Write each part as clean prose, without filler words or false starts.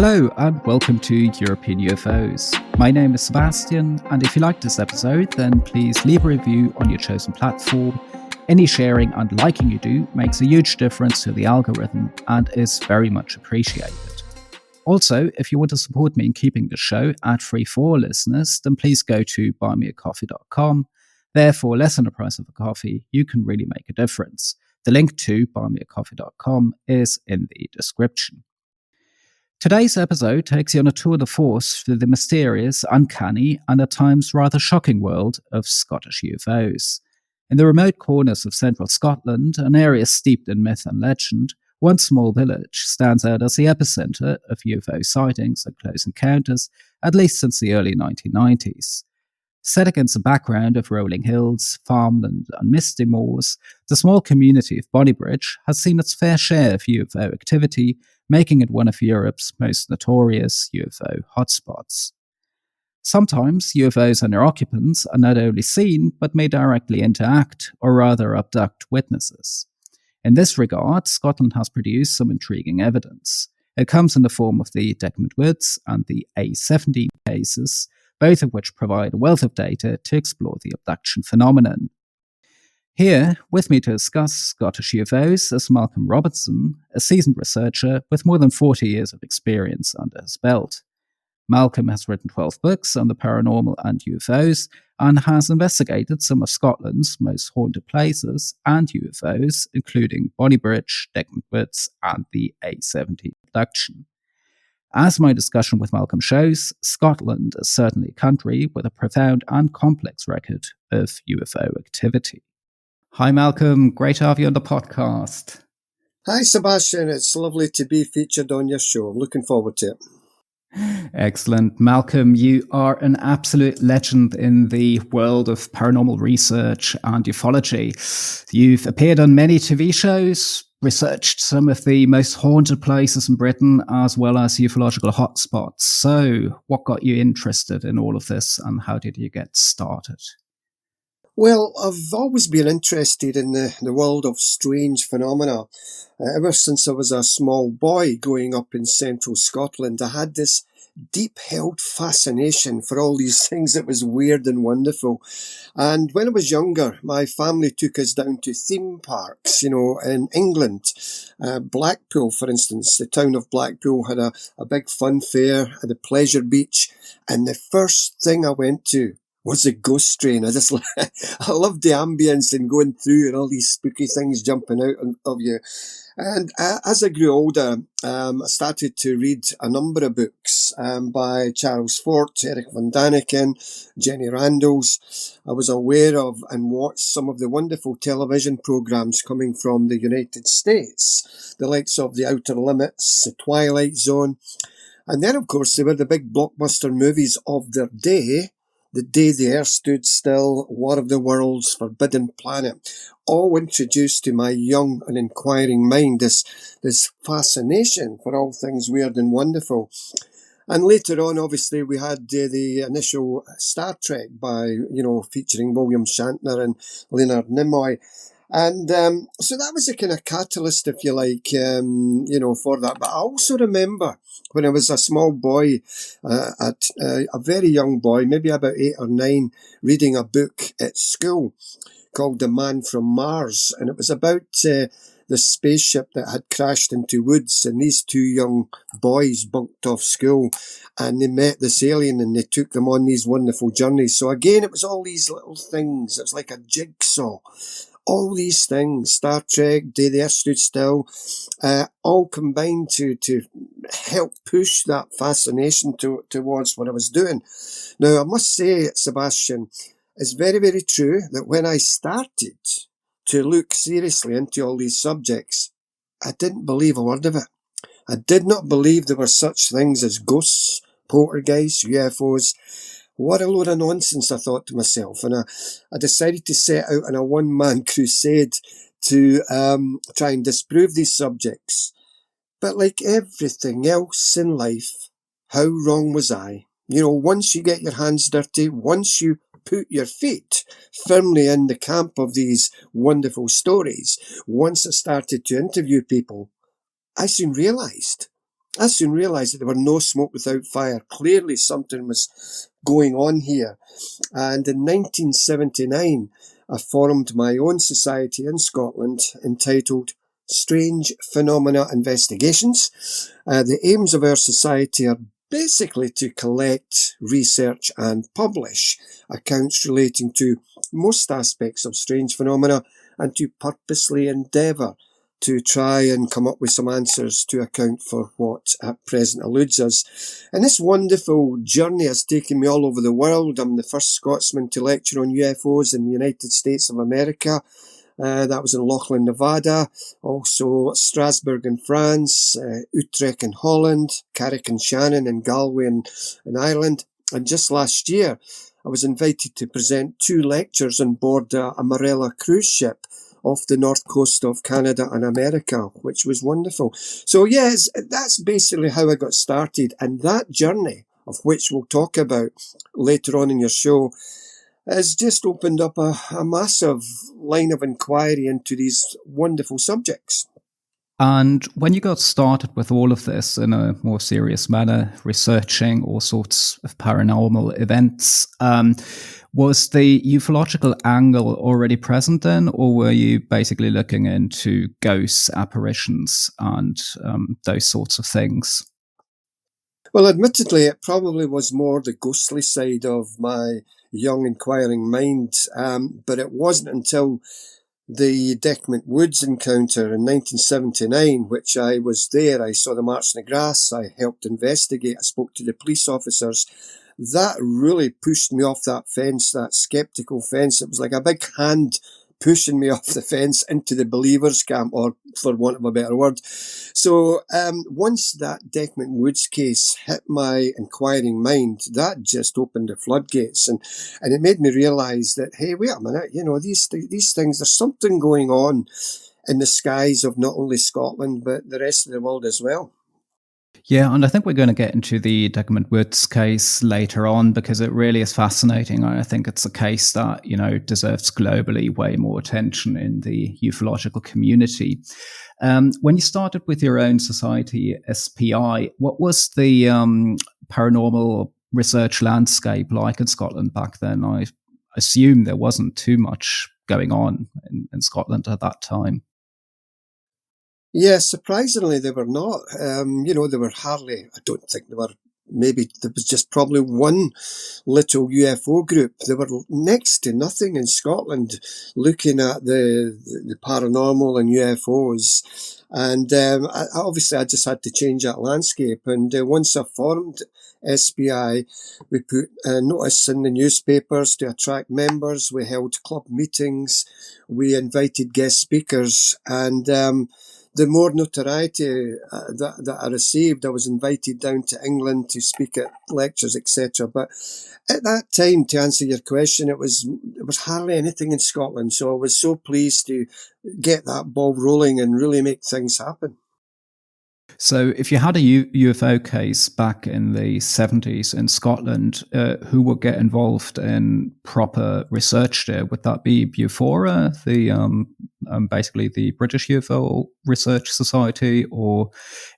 Hello and welcome to European UFOs. My name is Sebastian, and if you like this episode, then please leave a review on your chosen platform. Any sharing and liking you do makes a huge difference to the algorithm and is very much appreciated. Also, if you want to support me in keeping the show ad-free for listeners, then please go to buymeacoffee.com. There, for less than the price of a coffee, you can really make a difference. The link to buymeacoffee.com is in the description. Today's episode takes you on a tour de force through the mysterious, uncanny, and at times rather shocking world of Scottish UFOs. In the remote corners of central Scotland, an area steeped in myth and legend, one small village stands out as the epicentre of UFO sightings and close encounters, at least since the early 1990s. Set against a background of rolling hills, farmland, and misty moors, the small community of Bonnybridge has seen its fair share of UFO activity, making it one of Europe's most notorious UFO hotspots. Sometimes UFOs and their occupants are not only seen, but may directly interact, or rather abduct witnesses. In this regard, Scotland has produced some intriguing evidence. It comes in the form of the Dechmont Woods and the A17 cases, both of which provide a wealth of data to explore the abduction phenomenon. Here, with me to discuss Scottish UFOs, is Malcom Robinson, a seasoned researcher with more than 40 years of experience under his belt. Malcom has written 12 books on the paranormal and UFOs, and has investigated some of Scotland's most haunted places and UFOs, including Bonnybridge, Dechmont Woods, and the A17 abduction. As my discussion with Malcom shows, Scotland is certainly a country with a profound and complex record of UFO activity. Hi Malcom, great to have you on the podcast. Hi Sebastian, it's lovely to be featured on your show. I'm looking forward to it. Excellent. Malcom, you are an absolute legend in the world of paranormal research and ufology. You've appeared on many TV shows, researched some of the most haunted places in Britain, as well as ufological hotspots. So, what got you interested in all of this, and how did you get started? Well, I've always been interested in the world of strange phenomena. Ever since I was a small boy growing up in central Scotland, I had this deep-held fascination for all these things that was weird and wonderful. And when I was younger, my family took us down to theme parks, in England. Blackpool, for instance, the town of Blackpool had a big fun fair at the Pleasure Beach. And the first thing I went to was the ghost train. I loved the ambience and going through and all these spooky things jumping out of you. And as I grew older, I started to read a number of books by Charles Fort, Eric Van Daniken, Jenny Randalls. I was aware of and watched some of the wonderful television programs coming from the United States, the likes of The Outer Limits, The Twilight Zone. And then, of course, there were the big blockbuster movies of their day. The Day the Earth Stood Still, War of the Worlds, Forbidden Planet, all introduced to my young and inquiring mind this fascination for all things weird and wonderful. And later on, obviously, we had the initial Star Trek by, featuring William Shatner and Leonard Nimoy. And so that was a kind of catalyst, if you like, for that. But I also remember when I was a small boy, a very young boy, maybe about 8 or 9, reading a book at school called The Man from Mars. And it was about the spaceship that had crashed into Woods. And these two young boys bunked off school and they met this alien and they took them on these wonderful journeys. So again, it was all these little things. It was like a jigsaw. All these things, Star Trek, Day the Earth Stood Still, all combined to help push that fascination towards what I was doing. Now, I must say, Sebastian, it's very, very true that when I started to look seriously into all these subjects, I didn't believe a word of it. I did not believe there were such things as ghosts, poltergeists, UFOs. What a load of nonsense, I thought to myself. And I decided to set out on a one-man crusade to try and disprove these subjects. But like everything else in life, how wrong was I? Once you get your hands dirty, once you put your feet firmly in the camp of these wonderful stories, once I started to interview people, I soon realised I soon realised that there were no smoke without fire. Clearly something was going on here. And in 1979, I formed my own society in Scotland entitled Strange Phenomena Investigations. The aims of our society are basically to collect, research and publish accounts relating to most aspects of strange phenomena and to purposely endeavour to try and come up with some answers to account for what at present eludes us. And this wonderful journey has taken me all over the world. I'm the first Scotsman to lecture on UFOs in the United States of America. That was in Lachlan, Nevada, also Strasbourg in France, Utrecht in Holland, Carrick and Shannon in Galway in Ireland. And just last year, I was invited to present 2 lectures on board a Marella cruise ship off the north coast of Canada and America, which was wonderful. So yes, that's basically how I got started. And that journey, of which we'll talk about later on in your show, has just opened up a massive line of inquiry into these wonderful subjects. And when you got started with all of this in a more serious manner, researching all sorts of paranormal events, was the ufological angle already present then, or were you basically looking into ghosts, apparitions, and those sorts of things? Well, admittedly, it probably was more the ghostly side of my young inquiring mind, but it wasn't until the Dechmont Woods encounter in 1979, which I was there. I saw the marks in the grass. I helped investigate. I spoke to the police officers. That really pushed me off that fence, that sceptical fence. It was like a big hand pushing me off the fence into the believers camp, or for want of a better word. So once that Dechmont Woods case hit my inquiring mind, that just opened the floodgates, and it made me realise that, hey, wait a minute, these things, there's something going on in the skies of not only Scotland but the rest of the world as well. Yeah, and I think we're going to get into the Dechmont Woods case later on because it really is fascinating. I think it's a case that, deserves globally way more attention in the ufological community. When you started with your own society, SPI, what was the paranormal research landscape like in Scotland back then? I assume there wasn't too much going on in Scotland at that time. Yes, surprisingly, they were not. They were hardly, I don't think they were, maybe there was just probably one little UFO group. They were next to nothing in Scotland looking at the paranormal and UFOs. And obviously, I just had to change that landscape. And once I formed SPI, we put a notice in the newspapers to attract members. We held club meetings. We invited guest speakers. And the more notoriety that I received, I was invited down to England to speak at lectures, etc. But at that time, to answer your question, it was hardly anything in Scotland. So I was so pleased to get that ball rolling and really make things happen. So if you had a UFO case back in the 70s in Scotland, who would get involved in proper research there? Would that be Bufora, basically the British UFO Research Society, or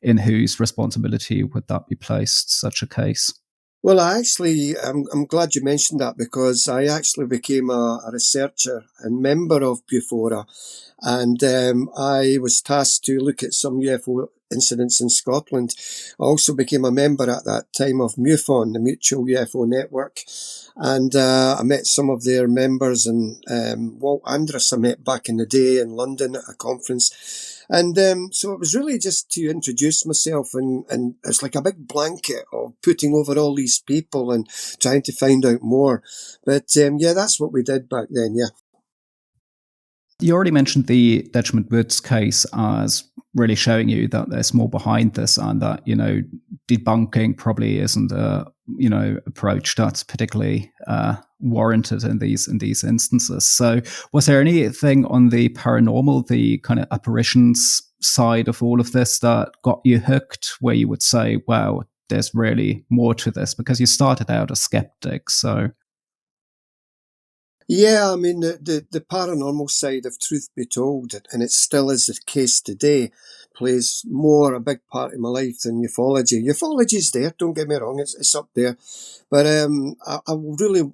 in whose responsibility would that be placed, such a case? Well, I'm glad you mentioned that, because I actually became a researcher and member of Bufora, and I was tasked to look at some UFO incidents in Scotland. I also became a member at that time of MUFON, the Mutual UFO Network, and I met some of their members, and Walt Andrus I met back in the day in London at a conference. And so it was really just to introduce myself, and it's like a big blanket of putting over all these people and trying to find out more. But that's what we did back then, yeah. You already mentioned the Dechmont Woods case as really showing you that there's more behind this, and that, debunking probably isn't a, approach that's particularly warranted in these instances. So was there anything on the paranormal, the kind of apparitions side of all of this, that got you hooked, where you would say, wow, there's really more to this? Because you started out a skeptic, so... Yeah, I mean, the paranormal side of truth be told, and it still is the case today, plays more a big part in my life than ufology. Ufology's there, don't get me wrong, it's up there. But I really,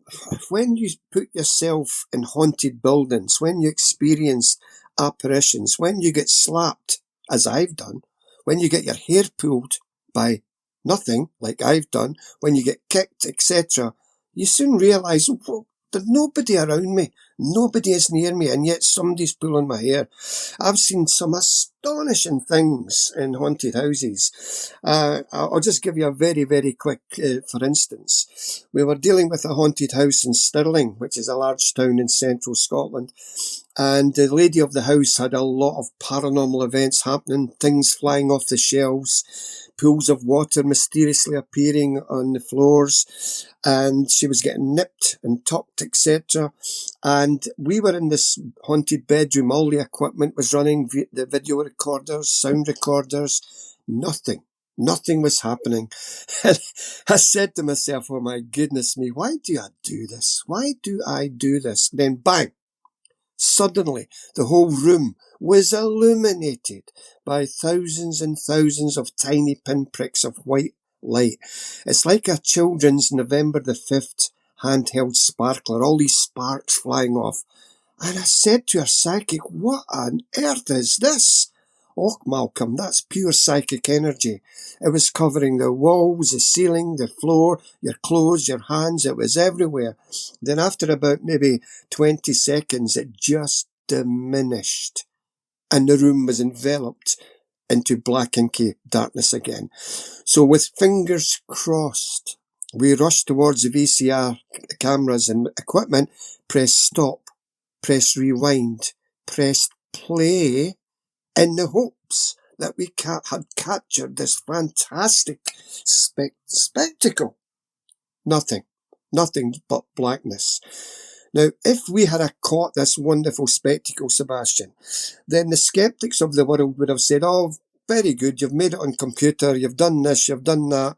when you put yourself in haunted buildings, when you experience apparitions, when you get slapped, as I've done, when you get your hair pulled by nothing, like I've done, when you get kicked, etc., you soon realise, well, there's nobody around me. Nobody is near me, and yet somebody's pulling my hair. I've seen some astonishing things in haunted houses. I'll just give you a very, very quick, for instance. We were dealing with a haunted house in Stirling, which is a large town in central Scotland. And the lady of the house had a lot of paranormal events happening, things flying off the shelves, pools of water mysteriously appearing on the floors, and she was getting nipped and tucked, etc. And we were in this haunted bedroom. All the equipment was running, the video recorders, sound recorders, nothing. Nothing was happening. And I said to myself, oh my goodness me, why do I do this? Why do I do this? Then bang! Suddenly, the whole room was illuminated by thousands and thousands of tiny pinpricks of white light. It's like a children's November the 5th handheld sparkler, all these sparks flying off. And I said to her psychic, what on earth is this? Oh, Malcolm, that's pure psychic energy. It was covering the walls, the ceiling, the floor, your clothes, your hands. It was everywhere. Then after about maybe 20 seconds, it just diminished. And the room was enveloped into black inky darkness again. So with fingers crossed, we rushed towards the VCR cameras and equipment, press stop, press rewind, press play, in the hopes that we had captured this fantastic spectacle. Nothing. Nothing but blackness. Now, if we had caught this wonderful spectacle, Sebastian, then the skeptics of the world would have said, oh, very good, you've made it on computer, you've done this, you've done that.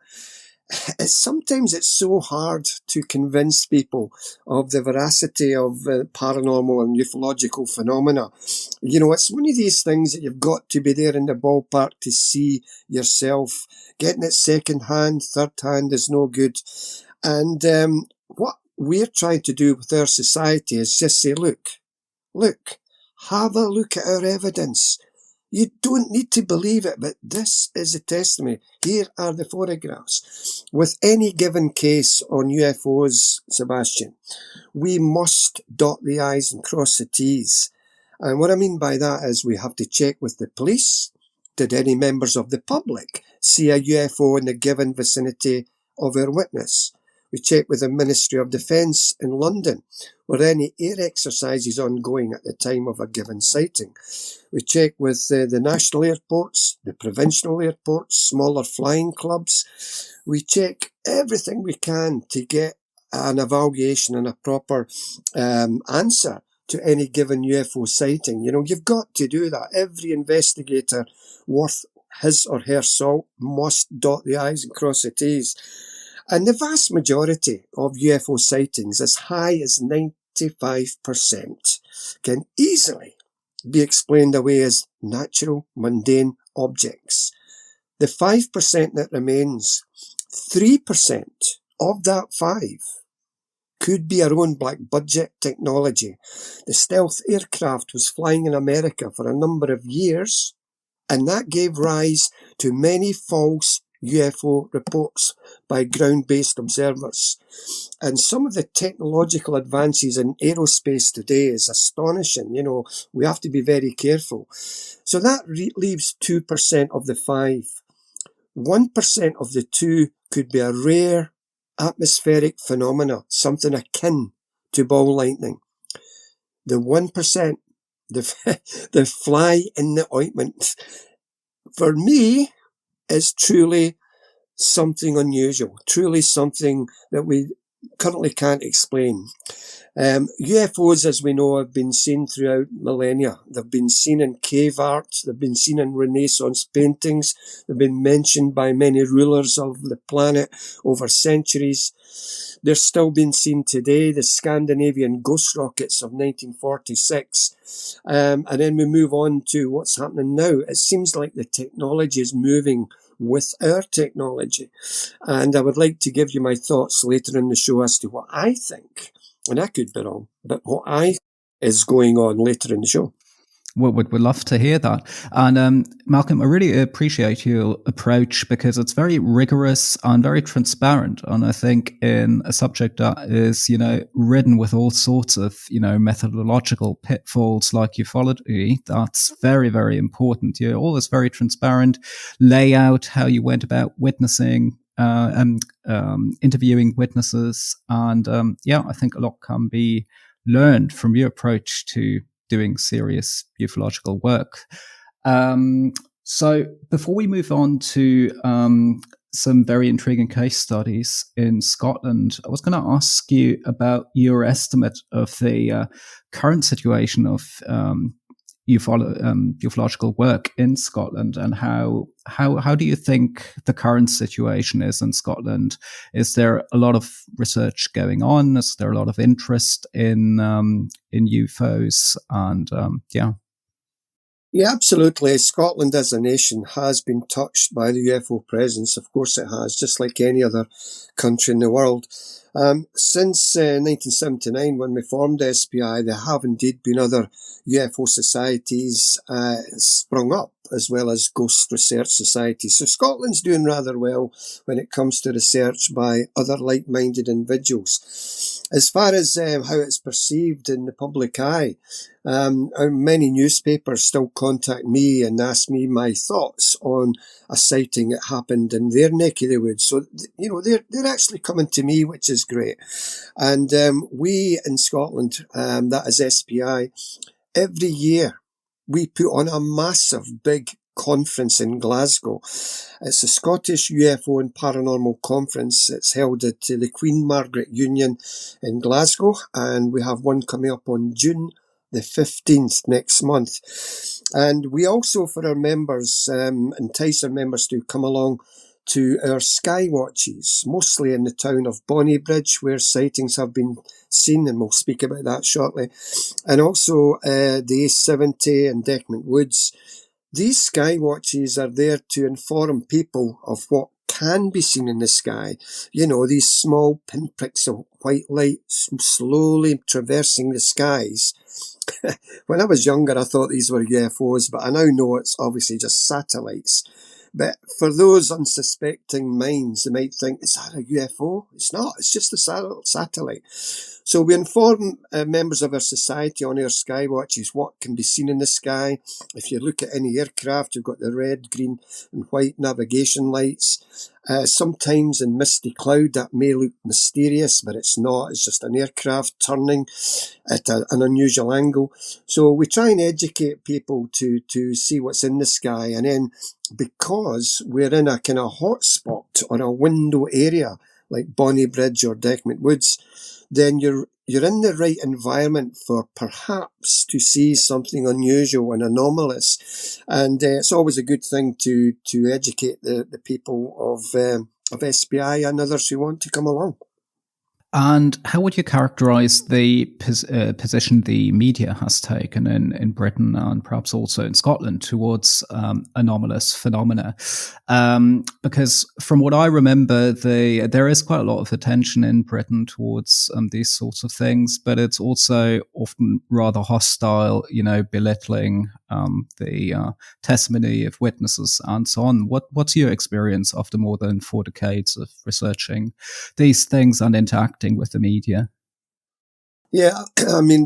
Sometimes it's so hard to convince people of the veracity of paranormal and ufological phenomena. You know, it's one of these things that you've got to be there in the ballpark to see yourself. Getting it second hand, third hand is no good. And what we're trying to do with our society is just say, look, have a look at our evidence. You don't need to believe it, but this is a testimony. Here are the photographs. With any given case on UFOs, Sebastian, we must dot the I's and cross the T's. And what I mean by that is we have to check with the police. Did any members of the public see a UFO in the given vicinity of our witness? We check with the Ministry of Defence in London. Were any air exercises ongoing at the time of a given sighting? We check with the national airports, the provincial airports, smaller flying clubs. We check everything we can to get an evaluation and a proper answer to any given UFO sighting. You know, you've got to do that. Every investigator worth his or her salt must dot the I's and cross the T's. And the vast majority of UFO sightings, as high as 95%, can easily be explained away as natural, mundane objects. The 5% that remains, 3% of that 5 could be our own black budget technology. The stealth aircraft was flying in America for a number of years, and that gave rise to many false UFO reports by ground-based observers. And some of the technological advances in aerospace today is astonishing. You know, we have to be very careful. So that leaves 2% of the 5. 1% of the 2 could be a rare atmospheric phenomena, something akin to ball lightning. The 1%, the fly in the ointment, for me, is truly something unusual, truly something that we currently can't explain. UFOs, as we know, have been seen throughout millennia. They've been seen in cave art, they've been seen in Renaissance paintings, they've been mentioned by many rulers of the planet over centuries. They're still being seen today, the Scandinavian ghost rockets of 1946. And then we move on to what's happening now. It seems like the technology is moving with our technology. And I would like to give you my thoughts later in the show as to what I think, and I could be wrong, but what I think is going on later in the show. Would love to hear that. And Malcolm, I really appreciate your approach because it's very rigorous and very transparent. And I think in a subject that is, ridden with all sorts of, methodological pitfalls like ufology, that's very, very important. You're always very transparent, lay out how you went about witnessing and interviewing witnesses. And I think a lot can be learned from your approach to doing serious ufological work. So before we move on to some very intriguing case studies in Scotland, I was going to ask you about your estimate of the current situation of ufological work in Scotland, and how do you think the current situation is in Scotland? Is there a lot of research going on? Is there a lot of interest in UFOs? And Yeah, absolutely. Scotland as a nation has been touched by the UFO presence. Of course it has, just like any other country in the world. Since 1979, when we formed SPI, there have indeed been other UFO societies sprung up, as well as ghost research societies. So Scotland's doing rather well when it comes to research by other like-minded individuals. As far as how it's perceived in the public eye, many newspapers still contact me and ask me my thoughts on a sighting that happened in their neck of the woods. So, they're actually coming to me, which is great. And we in Scotland, that is SPI, every year we put on a massive big conference in Glasgow. It's the Scottish UFO and Paranormal Conference. It's held at the Queen Margaret Union in Glasgow, and we have one coming up on June the 15th next month. And we also, for our members, entice our members to come along to our sky watches, mostly in the town of Bonnybridge, where sightings have been seen, and we'll speak about that shortly. And also the A70 and Dechmont Woods. These sky watches are there to inform people of what can be seen in the sky. These small pinpricks of white light slowly traversing the skies. When I was younger, I thought these were UFOs, but I now know it's obviously just satellites. But for those unsuspecting minds, they might think, is that a UFO? It's not, it's just a satellite. So we inform members of our society on our sky watches what can be seen in the sky. If you look at any aircraft, you've got the red, green and white navigation lights. Sometimes in misty cloud that may look mysterious, but it's not. It's just an aircraft turning at an unusual angle. So we try and educate people to see what's in the sky. And then because we're in a kind of hotspot or a window area like Bonnybridge or Dechmont Woods, then you're in the right environment for perhaps to see something unusual and anomalous. And it's always a good thing to educate the people of SPI and others who want to come along. And how would you characterize the position the media has taken in Britain and perhaps also in Scotland towards anomalous phenomena? Because from what I remember, there is quite a lot of attention in Britain towards these sorts of things, but it's also often rather hostile, belittling the testimony of witnesses and so on. What's your experience after more than 4 decades of researching these things and interacting with the media? Yeah,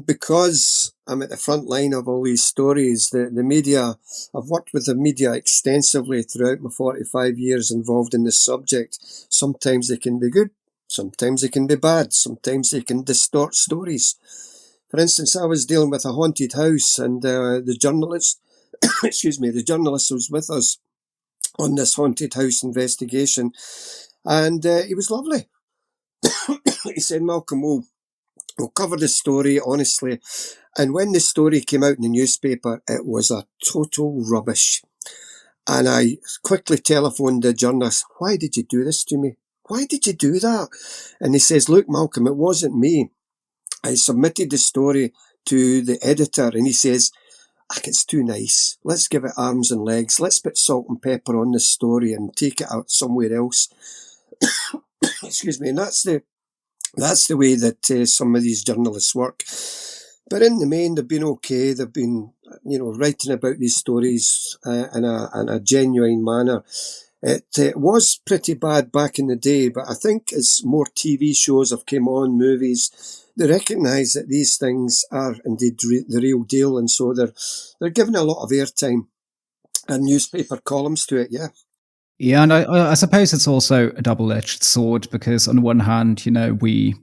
because I'm at the front line of all these stories, the media, I've worked with the media extensively throughout my 45 years involved in this subject. Sometimes they can be good, sometimes they can be bad, sometimes they can distort stories. For instance, I was dealing with a haunted house, and the journalist, the journalist was with us on this haunted house investigation, and he was lovely. He said, Malcolm, we'll cover the story honestly. And when the story came out in the newspaper, it was a total rubbish. And I quickly telephoned the journalist, why did you do this to me? Why did you do that? And he says, look, Malcolm, it wasn't me. I submitted the story to the editor and he says, it's too nice. Let's give it arms and legs. Let's put salt and pepper on this story and take it out somewhere else. Excuse me. And that's the way that some of these journalists work. But in the main, they've been okay. They've been, writing about these stories in a genuine manner. It was pretty bad back in the day, but I think as more TV shows have come on, movies, they recognise that these things are indeed the real deal, and so they're giving a lot of airtime and newspaper columns to it, yeah. Yeah, and I suppose it's also a double-edged sword because on the one hand, we,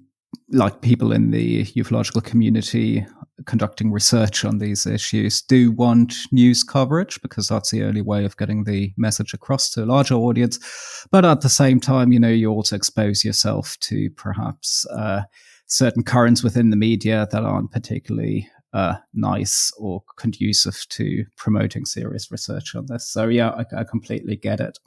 like people in the ufological community conducting research on these issues, do want news coverage because that's the only way of getting the message across to a larger audience. But at the same time, you also expose yourself to perhaps certain currents within the media that aren't particularly nice or conducive to promoting serious research on this. So yeah, I completely get it.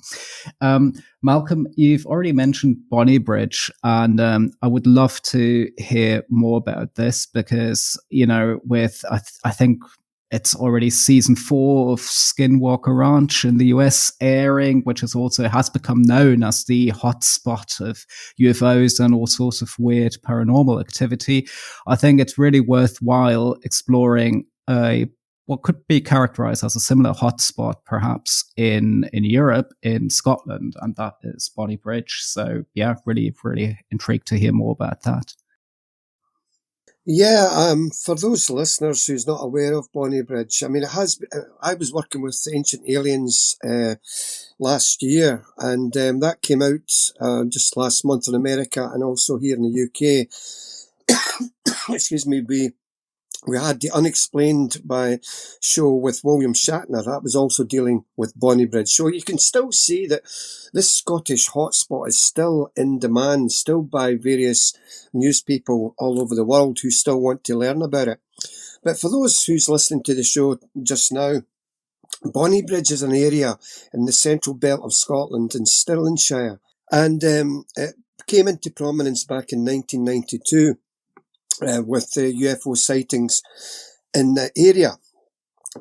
Malcolm, you've already mentioned Bonnybridge, and I would love to hear more about this because, I think it's already season 4 of Skinwalker Ranch in the US airing, which has become known as the hotspot of UFOs and all sorts of weird paranormal activity. I think it's really worthwhile exploring what could be characterized as a similar hotspot, perhaps in Europe, in Scotland, and that is Bonnybridge. So yeah, really, really intrigued to hear more about that. Yeah, for those listeners who's not aware of Bonnybridge, I mean, I was working with Ancient Aliens last year, and that came out just last month in America and also here in the UK. Excuse me, we had the Unexplained by show with William Shatner. That was also dealing with Bonnybridge. So you can still see that this Scottish hotspot is still in demand, still by various news people all over the world who still want to learn about it. But for those who's listening to the show just now, Bonnybridge is an area in the central belt of Scotland in Stirlingshire. And it came into prominence back in 1992. With the UFO sightings in the area.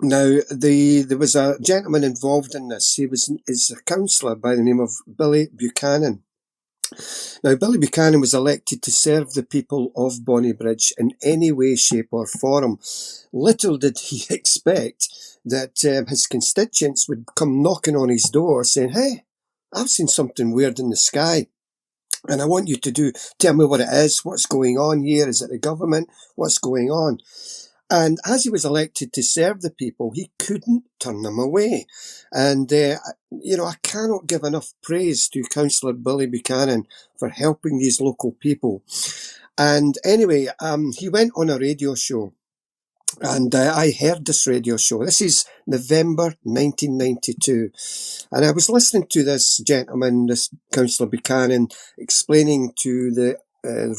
Now, there was a gentleman involved in this. He's a councillor by the name of Billy Buchanan. Now, Billy Buchanan was elected to serve the people of Bonnybridge in any way, shape or form. Little did he expect that his constituents would come knocking on his door saying, hey, I've seen something weird in the sky. And I want you to tell me what it is, what's going on here, is it the government, what's going on? And as he was elected to serve the people, he couldn't turn them away. And, I cannot give enough praise to Councillor Billy Buchanan for helping these local people. And anyway, he went on a radio show. And I heard this radio show. This is November 1992. And I was listening to this gentleman, this Councillor Buchanan, explaining to the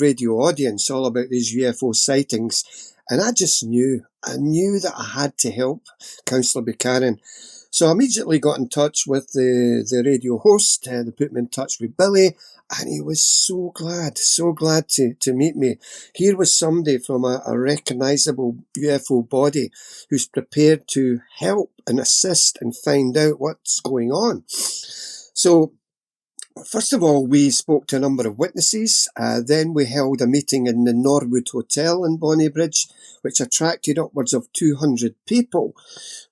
radio audience all about these UFO sightings. And I knew that I had to help Councillor Buchanan. So I immediately got in touch with the radio host. They put me in touch with Billy. And he was so glad to meet me. Here was somebody from a recognisable UFO body who's prepared to help and assist and find out what's going on. So, first of all, we spoke to a number of witnesses. Then we held a meeting in the Norwood Hotel in Bonnybridge, which attracted upwards of 200 people,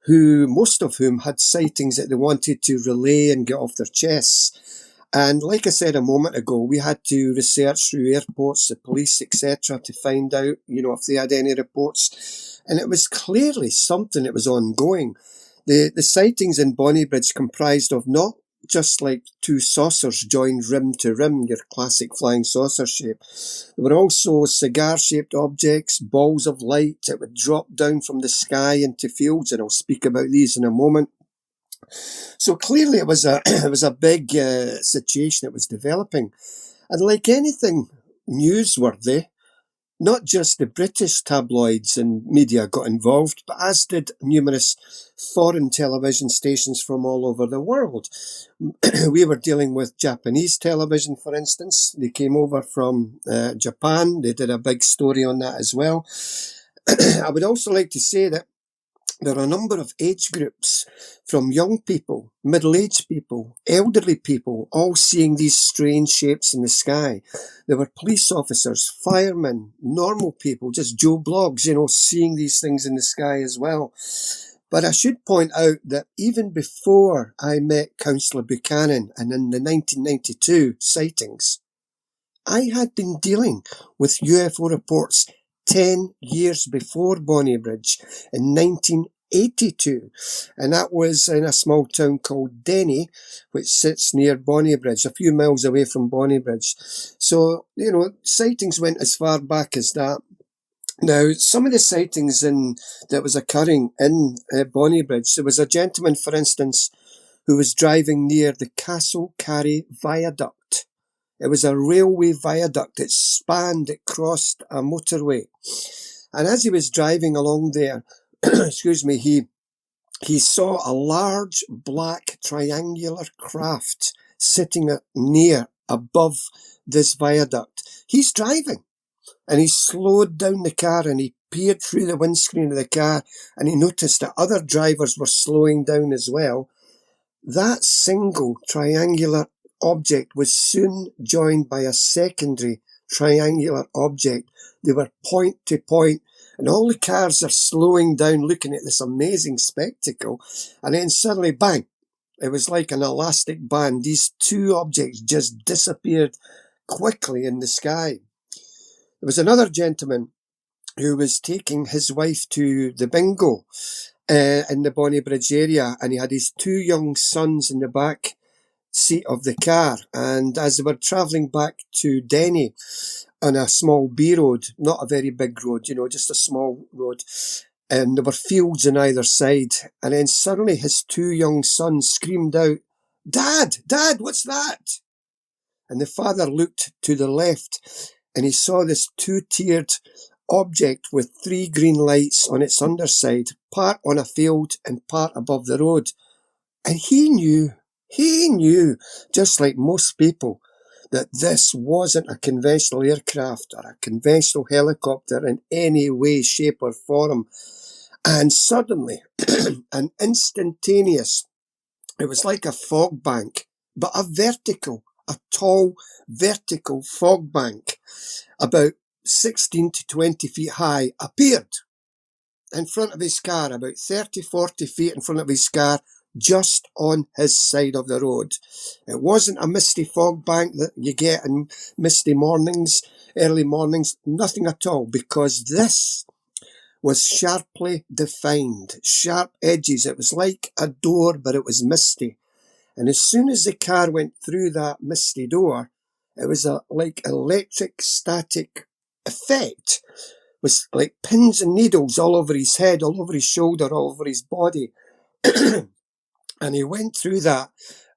most of whom had sightings that they wanted to relay and get off their chests. And like I said a moment ago, we had to research through airports, the police, etc., to find out, if they had any reports. And it was clearly something that was ongoing. The sightings in Bonnybridge comprised of not just like two saucers joined rim to rim, your classic flying saucer shape. There were also cigar-shaped objects, balls of light that would drop down from the sky into fields, and I'll speak about these in a moment. So clearly it was a big situation that was developing. And like anything newsworthy. Not just the British tabloids and media got involved, but as did numerous foreign television stations from all over the world. We were dealing with Japanese television, for instance. They came over from Japan. They did a big story on that as well. I would also like to say that there are a number of age groups, from young people, middle-aged people, elderly people, all seeing these strange shapes in the sky. There were police officers, firemen, normal people, just Joe Blogs, seeing these things in the sky as well. But I should point out that even before I met Councillor Buchanan and in the 1992 sightings, I had been dealing with UFO reports 10 years before Bonnybridge in 1982. And that was in a small town called Denny, which sits near Bonnybridge, a few miles away from Bonnybridge. So, sightings went as far back as that. Now, some of the sightings that was occurring in Bonnybridge, there was a gentleman, for instance, who was driving near the Castle Carry Viaduct. It was a railway viaduct. It crossed a motorway. And as he was driving along there, he saw a large black triangular craft sitting near above this viaduct. He's driving and he slowed down the car and he peered through the windscreen of the car and he noticed that other drivers were slowing down as well. That single triangular object was soon joined by a secondary triangular object. They were point to point, and all the cars are slowing down looking at this amazing spectacle. And then suddenly, bang, it was like an elastic band. These two objects just disappeared quickly in the sky. There was another gentleman who was taking his wife to the bingo in the Bonnybridge area, and he had his two young sons in the back seat of the car, and as they were travelling back to Denny on a small B road, not a very big road, just a small road, and there were fields on either side, and then suddenly his two young sons screamed out, Dad, what's that? And the father looked to the left and he saw this two-tiered object with three green lights on its underside, part on a field and part above the road. And he knew, just like most people, that this wasn't a conventional aircraft or a conventional helicopter in any way, shape or form. And suddenly, an instantaneous, it was like a fog bank, but a tall vertical fog bank, about 16 to 20 feet high, appeared in front of his car, about 30, 40 feet in front of his car, just on his side of the road. It wasn't a misty fog bank that you get in misty mornings, early mornings, nothing at all, because this was sharply defined, sharp edges. It was like a door, but it was misty. And as soon as the car went through that misty door, it was like electric static effect. It was like pins and needles all over his head, all over his shoulder, all over his body. And he went through that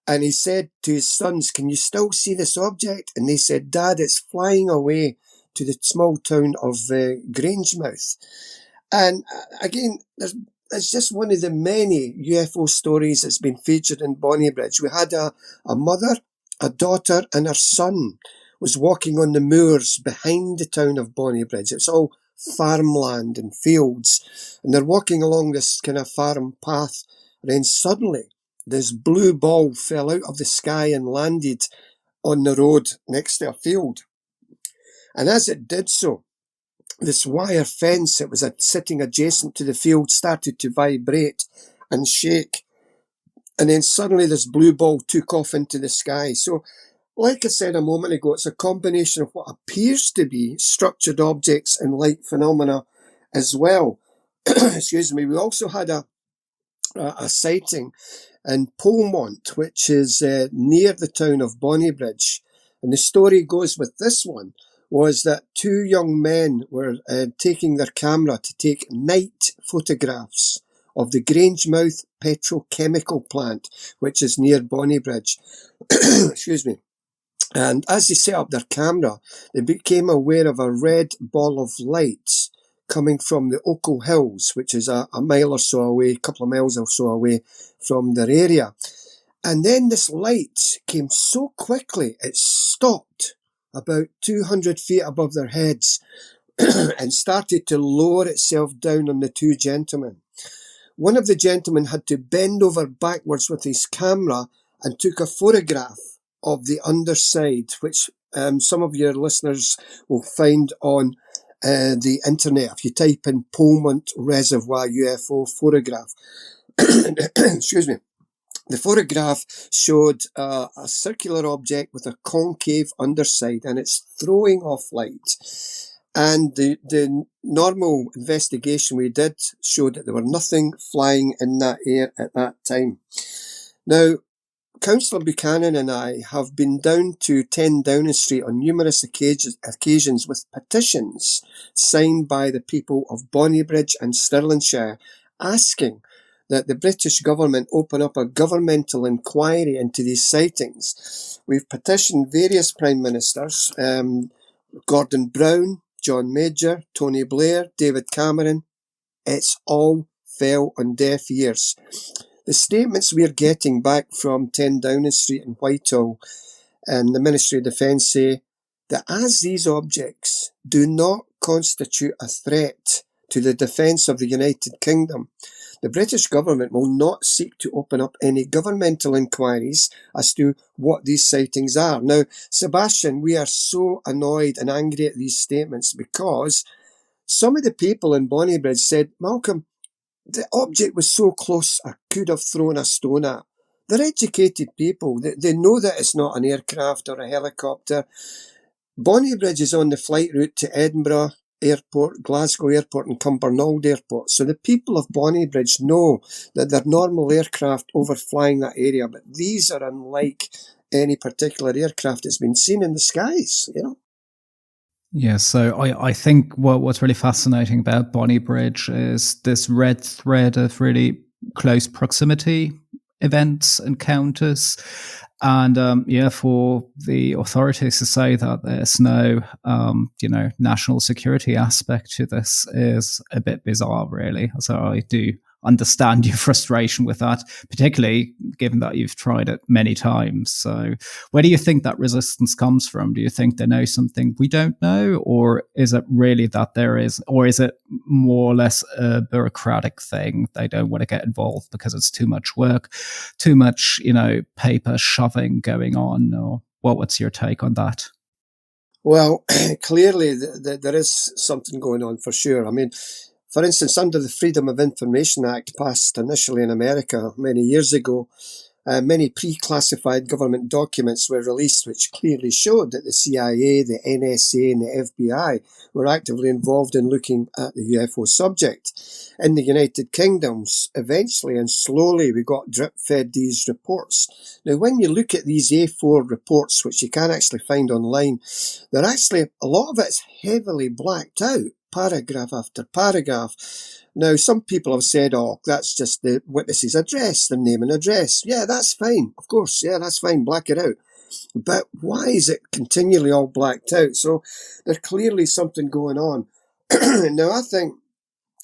and he said to his sons, can you still see this object? And they said, Dad, it's flying away to the small town of Grangemouth. And again, it's just one of the many UFO stories that's been featured in Bonnybridge. We had a mother, a daughter and her son was walking on the moors behind the town of Bonnybridge. It's all farmland and fields. And they're walking along this kind of farm path. And then suddenly this blue ball fell out of the sky and landed on the road next to a field. And as it did so, this wire fence that was sitting adjacent to the field started to vibrate and shake. And then suddenly this blue ball took off into the sky. So, like I said a moment ago, it's a combination of what appears to be structured objects and light phenomena as well. Excuse me. We also had a sighting in Polmont, which is near the town of Bonnybridge. And the story goes with this one was that two young men were taking their camera to take night photographs of the Grangemouth petrochemical plant, which is near Bonnybridge. Excuse me. And as they set up their camera, they became aware of a red ball of light coming from the Ochil Hills, which is a mile or so away, a couple of miles or so away from their area. And then this light came so quickly, it stopped about 200 feet above their heads and started to lower itself down on the two gentlemen. One of the gentlemen had to bend over backwards with his camera and took a photograph of the underside, which some of your listeners will find on the internet. If you type in Polmont Reservoir UFO photograph, excuse me, the photograph showed a circular object with a concave underside, and it's throwing off light. And the normal investigation we did showed that there were nothing flying in that air at that time. Now, Councillor Buchanan and I have been down to 10 Downing Street on numerous occasions with petitions signed by the people of Bonnybridge and Stirlingshire asking that the British government open up a governmental inquiry into these sightings. We've petitioned various Prime Ministers, Gordon Brown, John Major, Tony Blair, David Cameron. It's all fell on deaf ears. The statements we're getting back from 10 Downing Street in Whitehall and the Ministry of Defence say that as these objects do not constitute a threat to the defence of the United Kingdom, the British government will not seek to open up any governmental inquiries as to what these sightings are. Now, Sebastian, we are so annoyed and angry at these statements because some of the people in Bonnybridge said, Malcom, the object was so close I could have thrown a stone at. They're educated people. They know that it's not an aircraft or a helicopter. Bonnybridge is on the flight route to Edinburgh Airport, Glasgow Airport and Cumbernauld Airport. So the people of Bonnybridge know that they're normal aircraft overflying that area, but these are unlike any particular aircraft that's been seen in the skies, you know. Yeah, so I think what's really fascinating about Bonnybridge is this red thread of really close proximity events, encounters. And for the authorities to say that there's no, national security aspect to this is a bit bizarre, really. So I do understand your frustration with that, particularly given that you've tried it many times. So where do you think that resistance comes from? Do you think they know something we don't know, or is it really that there is, or is it more or less a bureaucratic thing? They don't want to get involved because it's too much work, too much, paper shoving going on, or what's your take on that? Well, clearly there is something going on for sure. I mean, for instance, under the Freedom of Information Act passed initially in America many years ago, many pre-classified government documents were released which clearly showed that the CIA, the NSA and the FBI were actively involved in looking at the UFO subject. In the United Kingdom, eventually and slowly we got drip-fed these reports. Now, when you look at these A4 reports, which you can actually find online, they're actually, a lot of it's heavily blacked out, paragraph after paragraph. Now, some people have said, oh, that's just the witness's address, their name and address. Yeah, that's fine. Of course, yeah, that's fine. Black it out. But why is it continually all blacked out? So there's clearly something going on. Now, I think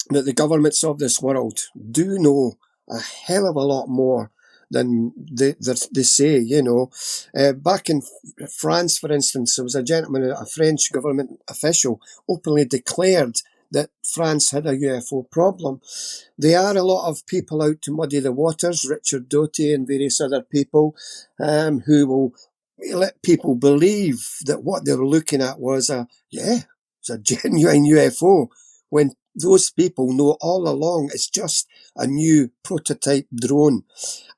that the governments of this world do know a hell of a lot more than they say, Back in France, for instance, there was a gentleman, a French government official, openly declared that France had a UFO problem. There are a lot of people out to muddy the waters, Richard Doty and various other people, who will let people believe that what they were looking at was a genuine UFO, when those people know all along it's just a new prototype drone.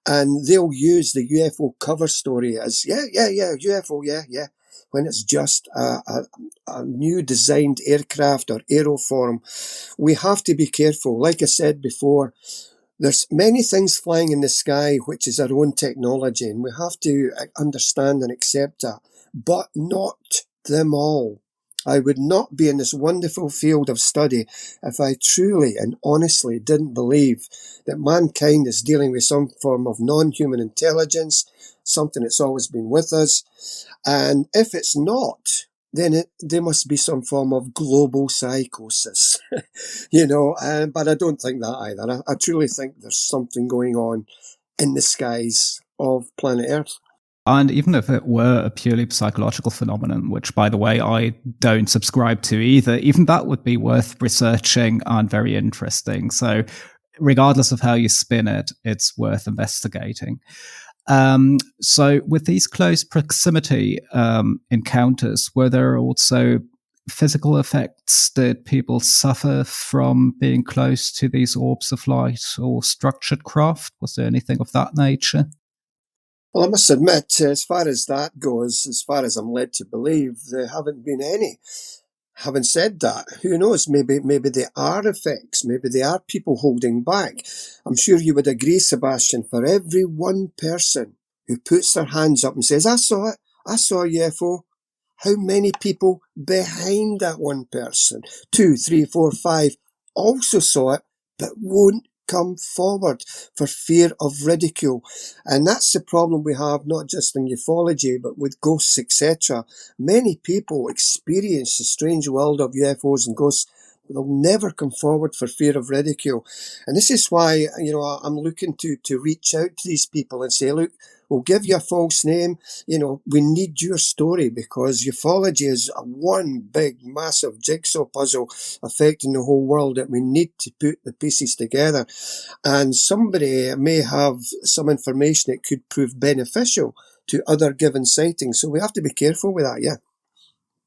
And they'll use the UFO cover story as, UFO, yeah, when it's just a new designed aircraft or aeroform. We have to be careful. Like I said before, there's many things flying in the sky which is our own technology, and we have to understand and accept that, but not them all. I would not be in this wonderful field of study if I truly and honestly didn't believe that mankind is dealing with some form of non-human intelligence, something that's always been with us. And if it's not, then there must be some form of global psychosis, but I don't think that either. I truly think there's something going on in the skies of planet Earth. And even if it were a purely psychological phenomenon, which, by the way, I don't subscribe to either, even that would be worth researching and very interesting. So regardless of how you spin it, it's worth investigating. So with these close proximity encounters, were there also physical effects? Did people suffer from being close to these orbs of light or structured craft? Was there anything of that nature? Well, I must admit, as far as that goes, as far as I'm led to believe, there haven't been any. Having said that, who knows, maybe there are effects, maybe there are people holding back. I'm sure you would agree, Sebastian, for every one person who puts their hands up and says, I saw it, I saw a UFO, how many people behind that one person, 2, 3, 4, 5, also saw it, but won't come forward for fear of ridicule. And that's the problem we have, not just in ufology, but with ghosts, etc. Many people experience the strange world of UFOs and ghosts, but they'll never come forward for fear of ridicule. And this is why, I'm looking to reach out to these people and say, look, we'll give you a false name. We need your story, because ufology is one big, massive jigsaw puzzle affecting the whole world that we need to put the pieces together. And somebody may have some information that could prove beneficial to other given sightings. So we have to be careful with that, yeah.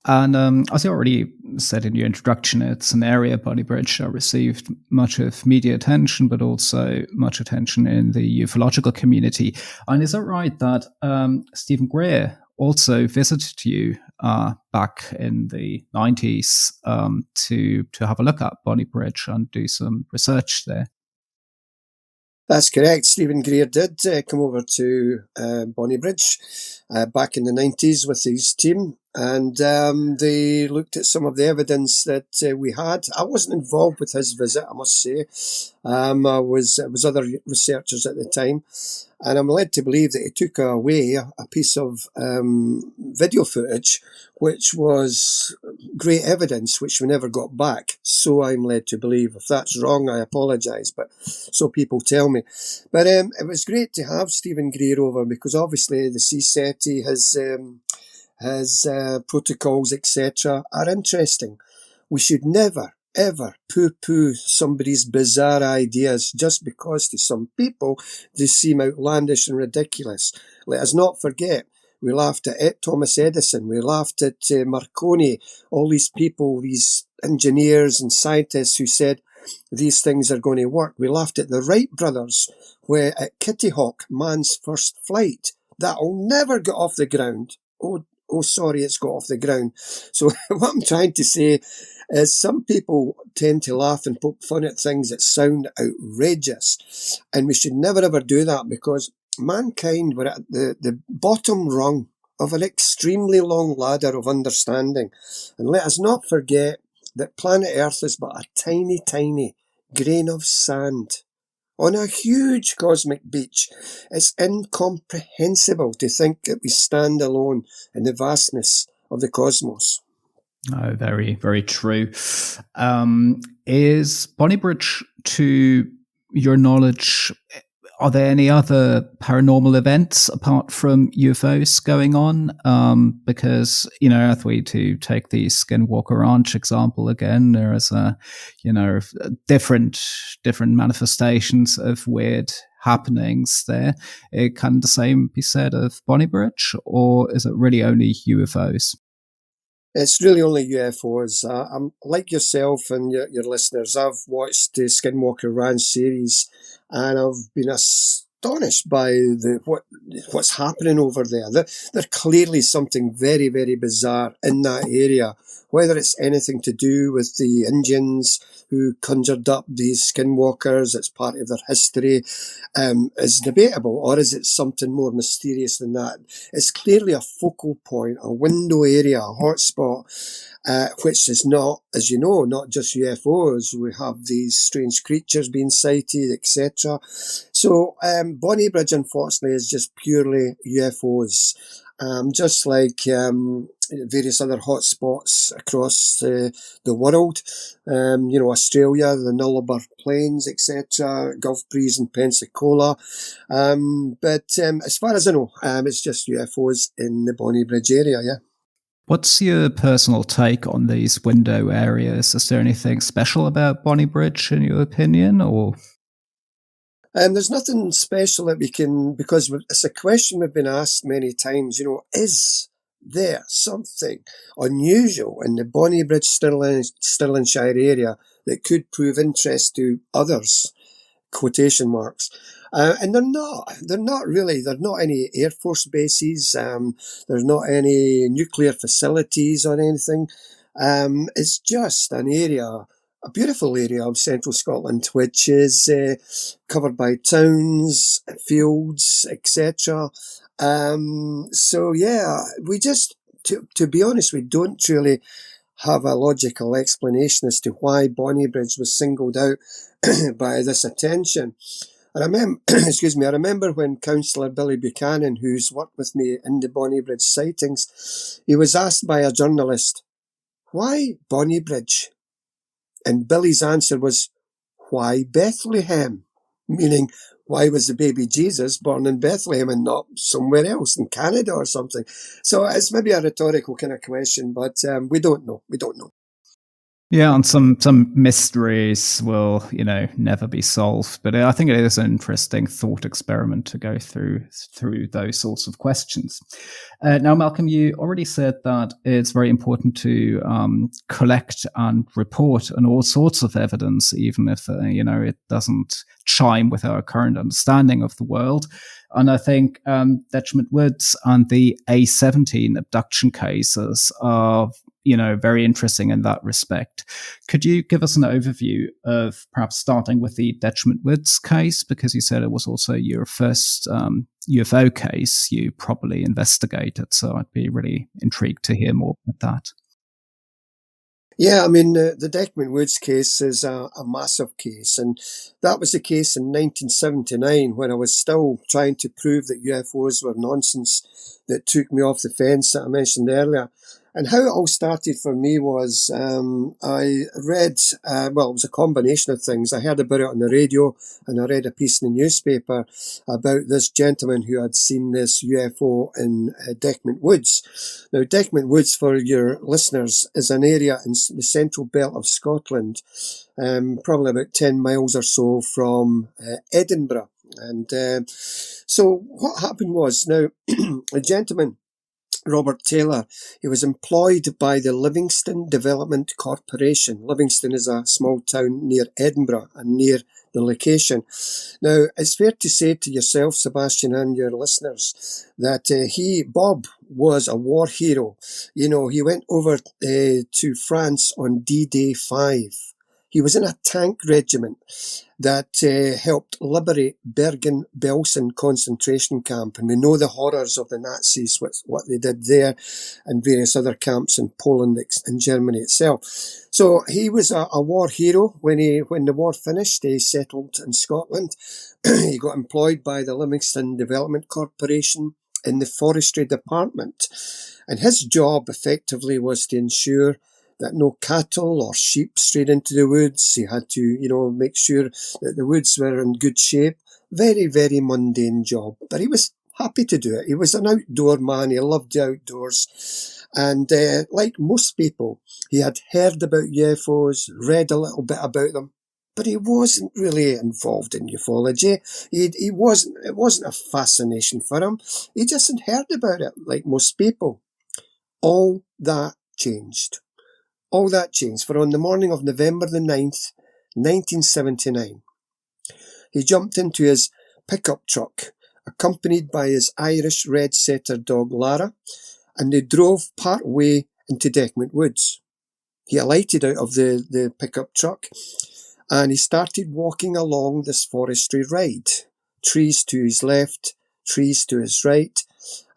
And as you already said in your introduction, it's an area, Bonnybridge, received much of media attention, but also much attention in the ufological community. And is it right that Stephen Greer also visited you back in the 90s to have a look at Bonnybridge and do some research there? That's correct. Stephen Greer did come over to Bonnybridge back in the 90s with his team, and they looked at some of the evidence that we had. I wasn't involved with his visit, I must say. It was other researchers at the time, and I'm led to believe that he took away a piece of video footage, which was great evidence, which we never got back. So I'm led to believe. If that's wrong, I apologise, but so people tell me. But it was great to have Stephen Greer over, because obviously the CSETI, his protocols, etc., are interesting. We should never, ever poo-poo somebody's bizarre ideas just because to some people they seem outlandish and ridiculous. Let us not forget, we laughed at Thomas Edison, we laughed at Marconi, all these people, these engineers and scientists who said these things are going to work. We laughed at the Wright brothers, where at Kitty Hawk, man's first flight, that'll never get off the ground. Oh, sorry, it's got off the ground. So what I'm trying to say is some people tend to laugh and poke fun at things that sound outrageous. And we should never ever do that, because mankind were at the bottom rung of an extremely long ladder of understanding. And let us not forget that planet Earth is but a tiny, tiny grain of sand on a huge cosmic beach. It's incomprehensible to think that we stand alone in the vastness of the cosmos. Oh, very, very true. Is Bonnybridge, to your knowledge, are there any other paranormal events apart from UFOs going on? Because, if we to take the Skinwalker Ranch example again, there is different manifestations of weird happenings there. Can the same be said of Bonnybridge, or is it really only UFOs? It's really only UFOs. I'm like yourself and your listeners. I've watched the Skinwalker Ranch series, and I've been astonished by what's happening over there. There's clearly something very, very bizarre in that area. Whether it's anything to do with the Indians who conjured up these skinwalkers, it's part of their history, is debatable. Or is it something more mysterious than that? It's clearly a focal point, a window area, a hotspot. which is not, as you know, not just UFOs. We have these strange creatures being sighted, etc. So Bonnybridge, unfortunately, is just purely UFOs, just like various other hotspots across the world. Australia, the Nullarbor Plains, etc., Gulf Breeze and Pensacola. But as far as I know, it's just UFOs in the Bonnybridge area, yeah. What's your personal take on these window areas? Is there anything special about Bonnybridge in your opinion, or? There's nothing special that we can, because it's a question we've been asked many times, is there something unusual in the Bonnybridge, Stirlingshire area that could prove interest to others? Quotation marks. And they're not really, there's not any Air Force bases, there's not any nuclear facilities or anything. It's just an area, a beautiful area of central Scotland, which is covered by towns, fields, etc. So yeah, we just, to be honest, we don't really have a logical explanation as to why Bonnybridge was singled out by this attention. I remember, I remember when Councillor Billy Buchanan, who's worked with me in the Bonnybridge sightings, he was asked by a journalist, why Bonnybridge? And Billy's answer was, why Bethlehem? Meaning, why was the baby Jesus born in Bethlehem and not somewhere else in Canada or something? So it's maybe a rhetorical kind of question, but we don't know. We don't know. Yeah, and some mysteries will, never be solved. But I think it is an interesting thought experiment to go through those sorts of questions. Now, Malcolm, you already said that it's very important to collect and report on all sorts of evidence, even if it doesn't chime with our current understanding of the world. And I think Dechmont Woods and the A17 abduction cases are very interesting in that respect. Could you give us an overview of perhaps starting with the Dechmont Woods case? Because you said it was also your first UFO case you properly investigated. So I'd be really intrigued to hear more about that. Yeah, I mean, the Dechmont Woods case is a massive case. And that was the case in 1979 when I was still trying to prove that UFOs were nonsense that took me off the fence that I mentioned earlier. And how it all started for me was I read, it was a combination of things. I heard about it on the radio and I read a piece in the newspaper about this gentleman who had seen this UFO in Dechmont Woods. Now, Dechmont Woods, for your listeners, is an area in the central belt of Scotland, probably about 10 miles or so from Edinburgh. And so what happened was, now, a gentleman, Robert Taylor, he was employed by the Livingston Development Corporation. Livingston is a small town near Edinburgh and near the location. Now, it's fair to say to yourself, Sebastian, and your listeners, that Bob was a war hero. He went over to France on D-Day 5. He was in a tank regiment that helped liberate Bergen-Belsen concentration camp. And we know the horrors of the Nazis, what they did there, and various other camps in Poland and Germany itself. So he was a war hero. When the war finished, he settled in Scotland. He got employed by the Livingston Development Corporation in the forestry department. And his job effectively was to ensure that no cattle or sheep strayed into the woods. He had to, make sure that the woods were in good shape. Very, very mundane job, but he was happy to do it. He was an outdoor man. He loved the outdoors. And like most people, he had heard about UFOs, read a little bit about them, but he wasn't really involved in ufology. It wasn't a fascination for him. He just had heard about it, like most people. All that changed. All that changed, for on the morning of November the 9th, 1979, he jumped into his pickup truck, accompanied by his Irish red setter dog Lara, and they drove part way into Dechmont Woods. He alighted out of the pickup truck and he started walking along this forestry ride. Trees to his left, trees to his right,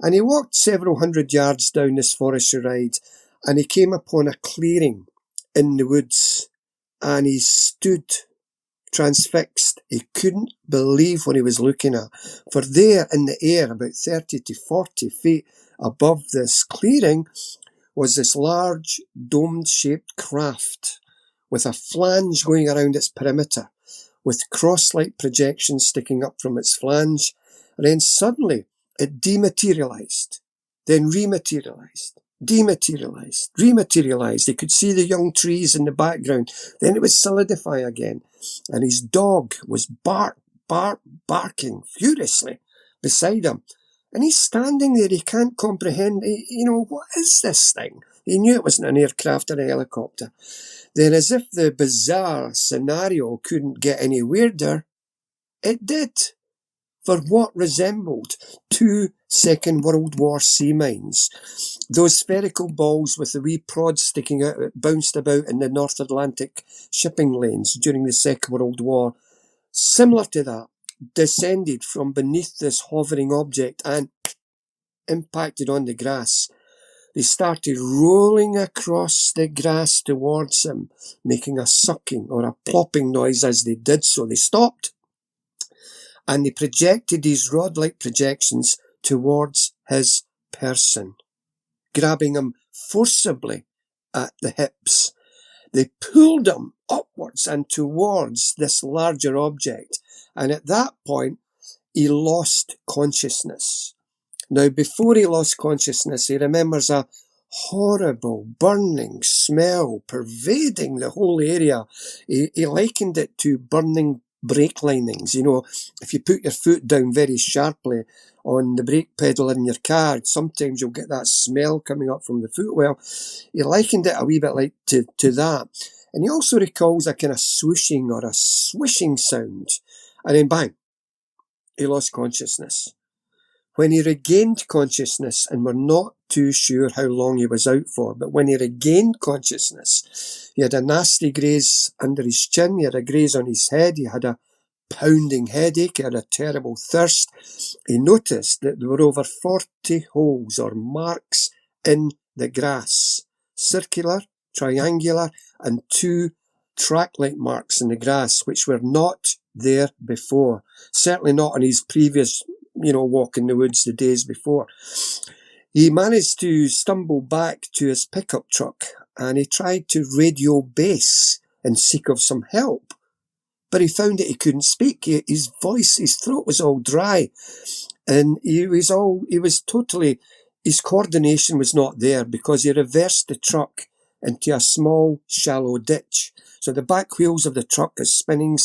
and he walked several hundred yards down this forestry ride and he came upon a clearing in the woods, and he stood transfixed. He couldn't believe what he was looking at. For there in the air, about 30 to 40 feet above this clearing, was this large dome-shaped craft with a flange going around its perimeter, with cross-like projections sticking up from its flange. And then suddenly it dematerialized, then rematerialized, dematerialized, rematerialized. He could see the young trees in the background. Then it would solidify again. And his dog was barking furiously beside him. And he's standing there, he can't comprehend, what is this thing? He knew it wasn't an aircraft or a helicopter. Then, as if the bizarre scenario couldn't get any weirder, it did. For what resembled 2 Second World War sea mines. Those spherical balls with the wee prods sticking out that bounced about in the North Atlantic shipping lanes during the Second World War. Similar to that, descended from beneath this hovering object and impacted on the grass. They started rolling across the grass towards him, making a sucking or a plopping noise as they did so. They stopped, and they projected these rod-like projections towards his person, grabbing him forcibly at the hips. They pulled him upwards and towards this larger object, and at that point, he lost consciousness. Now, before he lost consciousness, he remembers a horrible burning smell pervading the whole area. He likened it to burning brake linings. If you put your foot down very sharply on the brake pedal in your car, sometimes you'll get that smell coming up from the foot. Well, he likened it a wee bit like to that. And he also recalls a kind of swooshing or a swishing sound. And then bang, he lost consciousness. When he regained consciousness, and we're not too sure how long he was out for, but when he regained consciousness, he had a nasty graze under his chin, he had a graze on his head, he had a pounding headache, he had a terrible thirst. He noticed that there were over 40 holes or marks in the grass, circular, triangular, and 2 track-like marks in the grass, which were not there before. Certainly not on his previous walk in the woods the days before. He managed to stumble back to his pickup truck, and he tried to radio base and seek of some help. But he found that he couldn't speak. His throat was all dry, and his coordination was not there because he reversed the truck into a small, shallow ditch. So the back wheels of the truck is spinning.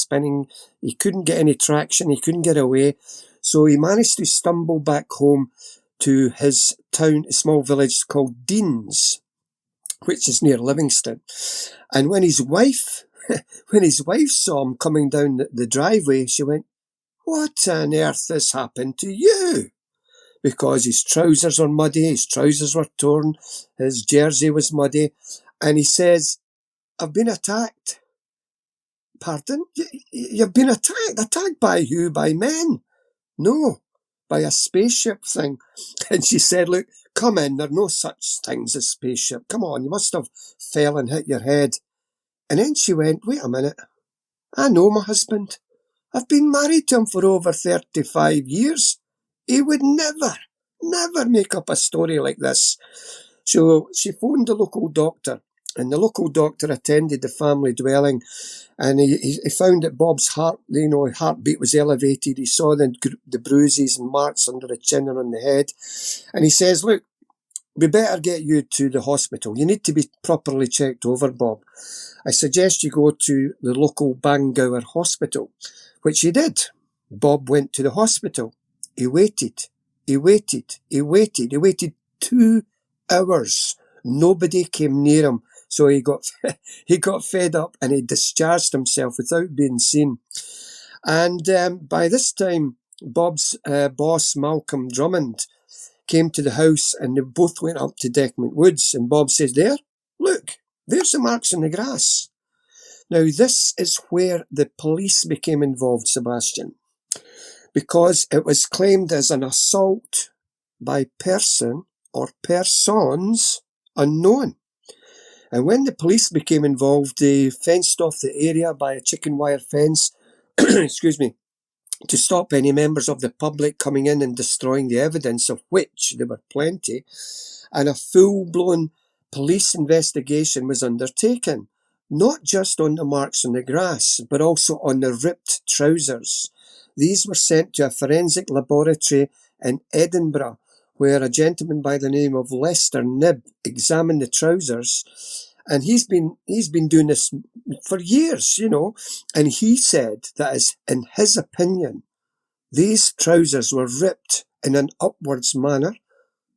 He couldn't get any traction. He couldn't get away. So he managed to stumble back home to his town, a small village called Deans, which is near Livingston. And when his wife saw him coming down the driveway, she went, "What on earth has happened to you?" Because his trousers were muddy, his trousers were torn, his jersey was muddy. And he says, "I've been attacked." "Pardon? You've been attacked? Attacked by who? By men?" "No, by a spaceship thing." And she said, "Look, come in, there are no such things as spaceship. Come on, you must have fell and hit your head." And then she went, "Wait a minute, I know my husband. I've been married to him for over 35 years. He would never make up a story like this." So she phoned the local doctor, and the local doctor attended the family dwelling, and he found that Bob's heartbeat was elevated. He saw the bruises and marks under the chin and on the head. And he says, "Look, we better get you to the hospital. You need to be properly checked over, Bob. I suggest you go to the local Bangor hospital," which he did. Bob went to the hospital. He waited 2 hours. Nobody came near him. So he got fed up, and he discharged himself without being seen. And by this time, Bob's boss, Malcom Drummond, came to the house, and they both went up to Dechmont Woods. And Bob says, "There, look, there's the marks in the grass." Now, this is where the police became involved, Sebastian, because it was claimed as an assault by person or persons unknown. And when the police became involved, they fenced off the area by a chicken wire fence, excuse me, to stop any members of the public coming in and destroying the evidence, of which there were plenty. And a full-blown police investigation was undertaken, not just on the marks on the grass, but also on the ripped trousers. These were sent to a forensic laboratory in Edinburgh, where a gentleman by the name of Lester Knibb examined the trousers. And he's been doing this for years, and he said that, in his opinion, these trousers were ripped in an upwards manner.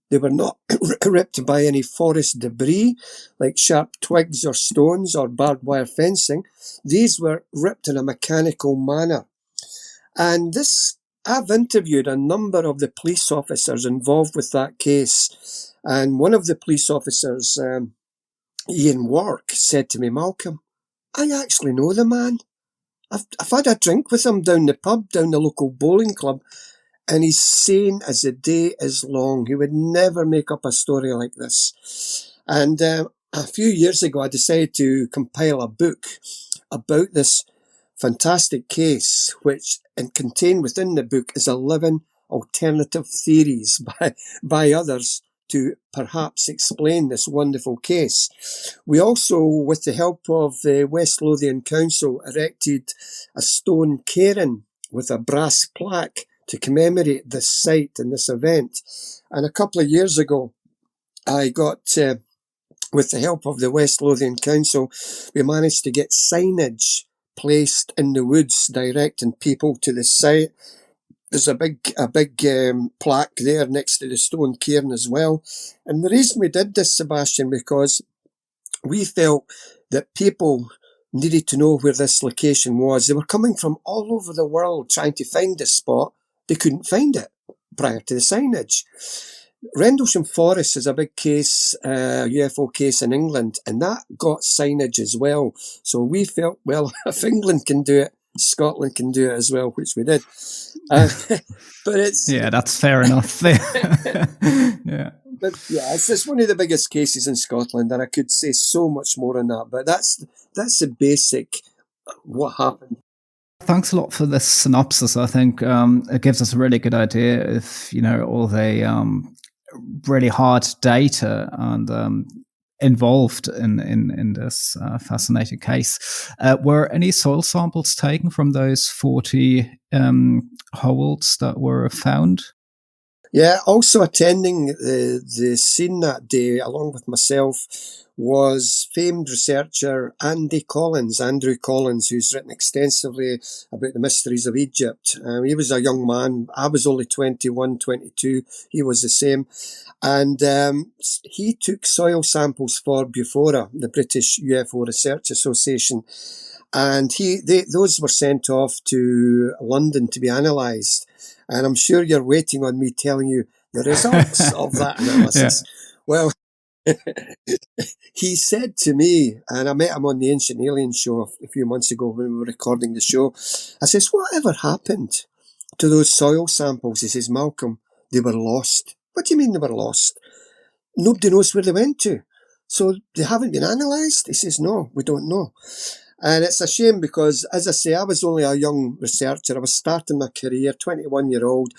They were not ripped by any forest debris, like sharp twigs or stones or barbed wire fencing. These were ripped in a mechanical manner. And I've interviewed a number of the police officers involved with that case. And one of the police officers, Ian Wark, said to me, "Malcolm, I actually know the man. I've had a drink with him down the pub, down the local bowling club, and he's sane as the day is long. He would never make up a story like this." And a few years ago, I decided to compile a book about this fantastic case, which, and contained within the book, is 11 alternative theories by others to perhaps explain this wonderful case. We also, with the help of the West Lothian Council, erected a stone cairn with a brass plaque to commemorate this site and this event. And a couple of years ago, I got, with the help of the West Lothian Council, we managed to get signage placed in the woods directing people to the site. There's a big plaque there next to the stone cairn as well. And the reason we did this, Sebastian, because we felt that people needed to know where this location was. They were coming from all over the world trying to find this spot. They couldn't find it prior to the signage. Rendlesham Forest is a big case, UFO case in England, and that got signage as well. So we felt, well, if England can do it, Scotland can do it as well, which we did. But it's... Yeah, that's fair enough. Yeah. But yeah, it's just one of the biggest cases in Scotland, and I could say so much more on that. But that's the basic what happened. Thanks a lot for this synopsis. I think it gives us a really good idea of, all the really hard data and involved in this fascinating case. Were any soil samples taken from those 40 holes that were found? Yeah, also attending the scene that day, along with myself, was famed researcher Andrew Collins, who's written extensively about the mysteries of Egypt. He was a young man. I was only 21, 22. He was the same. And he took soil samples for Bufora, the British UFO Research Association. And those were sent off to London to be analysed. And I'm sure you're waiting on me telling you the results of that analysis. Yeah. Well, he said to me, and I met him on the Ancient Alien show a few months ago when we were recording the show. I says, "Whatever happened to those soil samples?" He says, "Malcolm, they were lost." "What do you mean they were lost?" "Nobody knows where they went to. So they haven't been analysed?" He says, "No, we don't know." And it's a shame because, as I say, I was only a young researcher. I was starting my career, 21-year-old.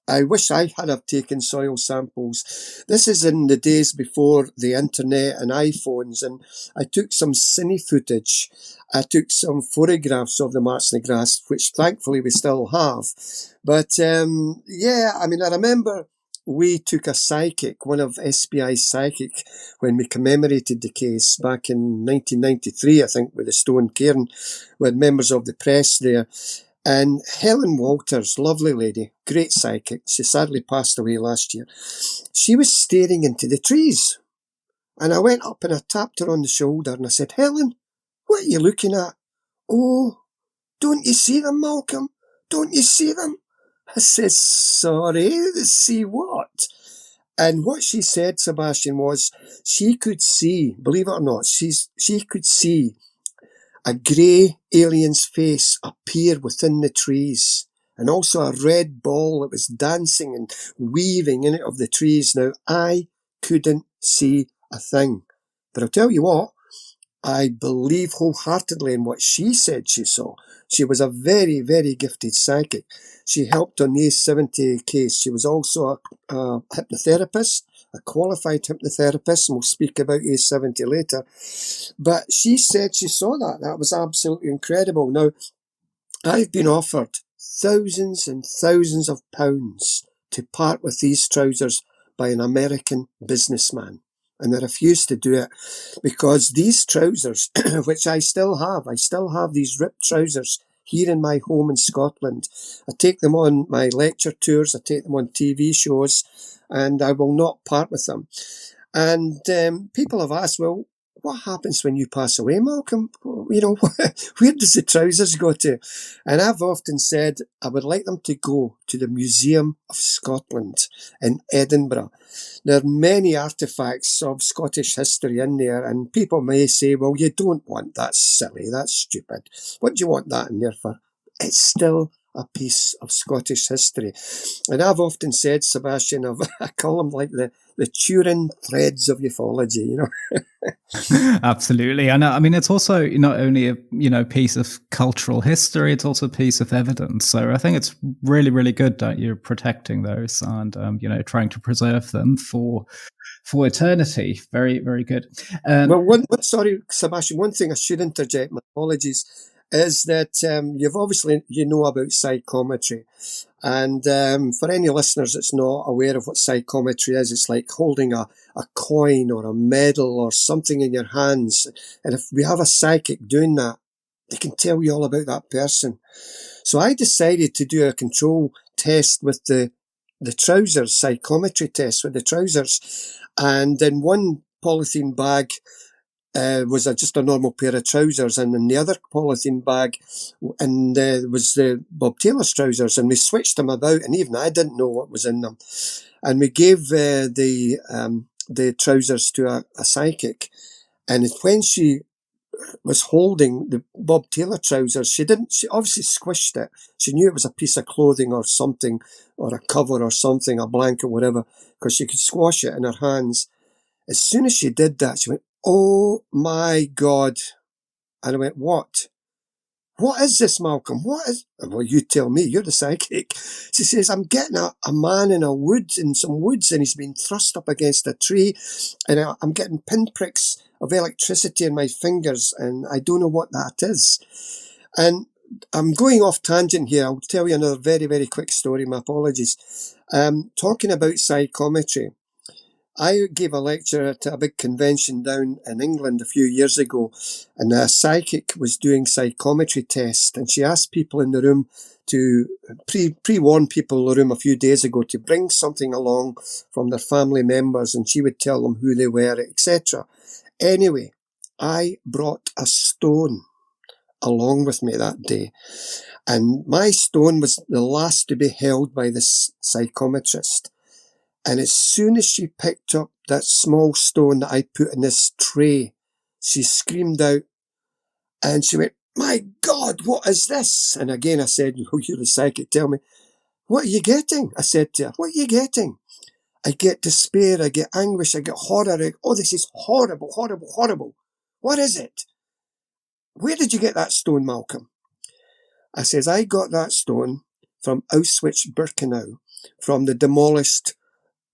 I wish I had have taken soil samples. This is in the days before the internet and iPhones, and I took some cine footage. I took some photographs of the marks in the grass, which thankfully we still have. But yeah, I mean, I remember we took a psychic, one of SBI's psychic, when we commemorated the case back in 1993, I think, with the Stone Cairn, with members of the press there. And Helen Walters, lovely lady, great psychic, she sadly passed away last year. She was staring into the trees. And I went up and I tapped her on the shoulder and I said, "Helen, what are you looking at?" "Oh, don't you see them, Malcolm? Don't you see them?" I said, "Sorry, see what?" And what she said, Sebastian, was she could see, believe it or not, she could see a grey alien's face appear within the trees, and also a red ball that was dancing and weaving in it of the trees. Now, I couldn't see a thing. But I'll tell you what, I believe wholeheartedly in what she said she saw. She was a very, very gifted psychic. She helped on the A70 case. She was also a hypnotherapist, a qualified hypnotherapist, and we'll speak about A70 later. But she said she saw that. That was absolutely incredible. Now, I've been offered thousands and thousands of pounds to part with these trousers by an American businessman. And I refused to do it because these trousers, which I still have these ripped trousers here in my home in Scotland. I take them on my lecture tours, I take them on TV shows, and I will not part with them. And people have asked, well, what happens when you pass away, Malcom? You know, where does the trousers go to? And I've often said I would like them to go to the Museum of Scotland in Edinburgh. There are many artefacts of Scottish history in there, and people may say, well, you don't want that, silly, that's stupid. What do you want that in there for? It's still a piece of Scottish history. And I've often said, Sebastian, I call them like the Turin threads of ufology, you know. Absolutely. And I mean, it's also not only a piece of cultural history, it's also a piece of evidence. So I think it's really, really good that you're protecting those and, trying to preserve them for eternity. Very, very good. Well, sorry, Sebastian, one thing I should interject, my apologies, is that you've obviously, about psychometry. And for any listeners that's not aware of what psychometry is, it's like holding a coin or a medal or something in your hands. And if we have a psychic doing that, they can tell you all about that person. So I decided to do a control test with the trousers, psychometry test with the trousers. And in one polythene bag, was just a normal pair of trousers, and in the other polythene bag was the Bob Taylor's trousers, and we switched them about, and even I didn't know what was in them. And we gave the trousers to a psychic, and when she was holding the Bob Taylor trousers, she obviously squished it. She knew it was a piece of clothing or something, or a cover or something, a blanket, whatever, because she could squash it in her hands. As soon as she did that, she went, "Oh my God." And I went, "What? What is this, Malcom? What is..." "Well, you tell me, you're the psychic." She says, "I'm getting a man in some woods, and he's been thrust up against a tree, and I'm getting pinpricks of electricity in my fingers, and I don't know what that is." And I'm going off tangent here. I'll tell you another very, very quick story. My apologies. Talking about psychometry. I gave a lecture at a big convention down in England a few years ago, and a psychic was doing psychometry tests, and she asked people in the room to pre-warn people in the room a few days ago to bring something along from their family members, and she would tell them who they were, etc. Anyway, I brought a stone along with me that day, and my stone was the last to be held by this psychometrist. And as soon as she picked up that small stone that I put in this tray, she screamed out, and she went, "My God, what is this?" And again I said, "Well, you're the psychic, tell me, what are you getting?" I said to her, "What are you getting?" "I get despair, I get anguish, I get horror. Oh, this is horrible, horrible, horrible. What is it? Where did you get that stone, Malcom?" I says, "I got that stone from Auschwitz-Birkenau, from the demolished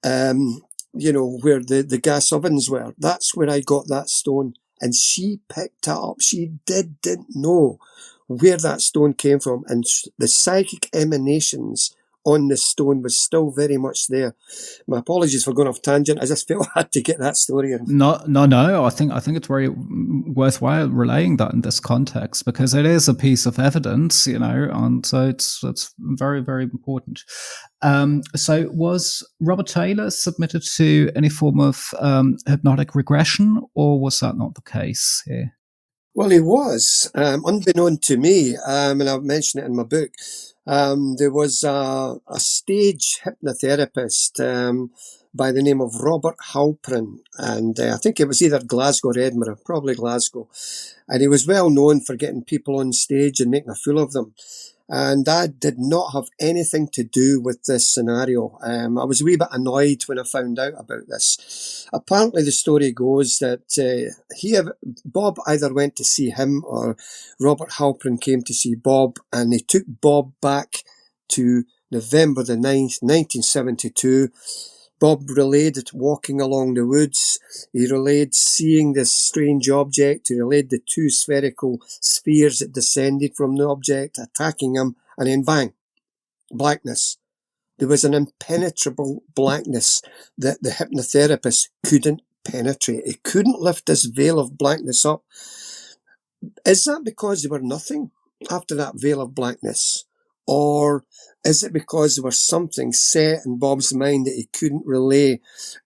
where the gas ovens were. That's where I got that stone." And she picked it up. She didn't know where that stone came from. And the psychic emanations on the stone was still very much there. My apologies for going off tangent. I just felt I had to get that story in. No. I think it's very worthwhile relaying that in this context, because it is a piece of evidence, and so it's very, very important. So was Robert Taylor submitted to any form of hypnotic regression, or was that not the case here? Well, he was, unbeknown to me, and I've mentioned it in my book. There was a stage hypnotherapist by the name of Robert Halprin, and I think it was either Glasgow or Edinburgh, probably Glasgow. And he was well known for getting people on stage and making a fool of them. And I did not have anything to do with this scenario. I was a wee bit annoyed when I found out about this. Apparently the story goes that Bob either went to see him or Robert Halpern came to see Bob, and they took Bob back to November the 9th, 1972. Bob relayed it walking along the woods. He relayed seeing this strange object. He relayed the two spherical spheres that descended from the object, attacking him, and then bang, blackness. There was an impenetrable blackness that the hypnotherapist couldn't penetrate. He couldn't lift this veil of blackness up. Is that because there were nothing after that veil of blackness? Or is it because there was something set in Bob's mind that he couldn't relay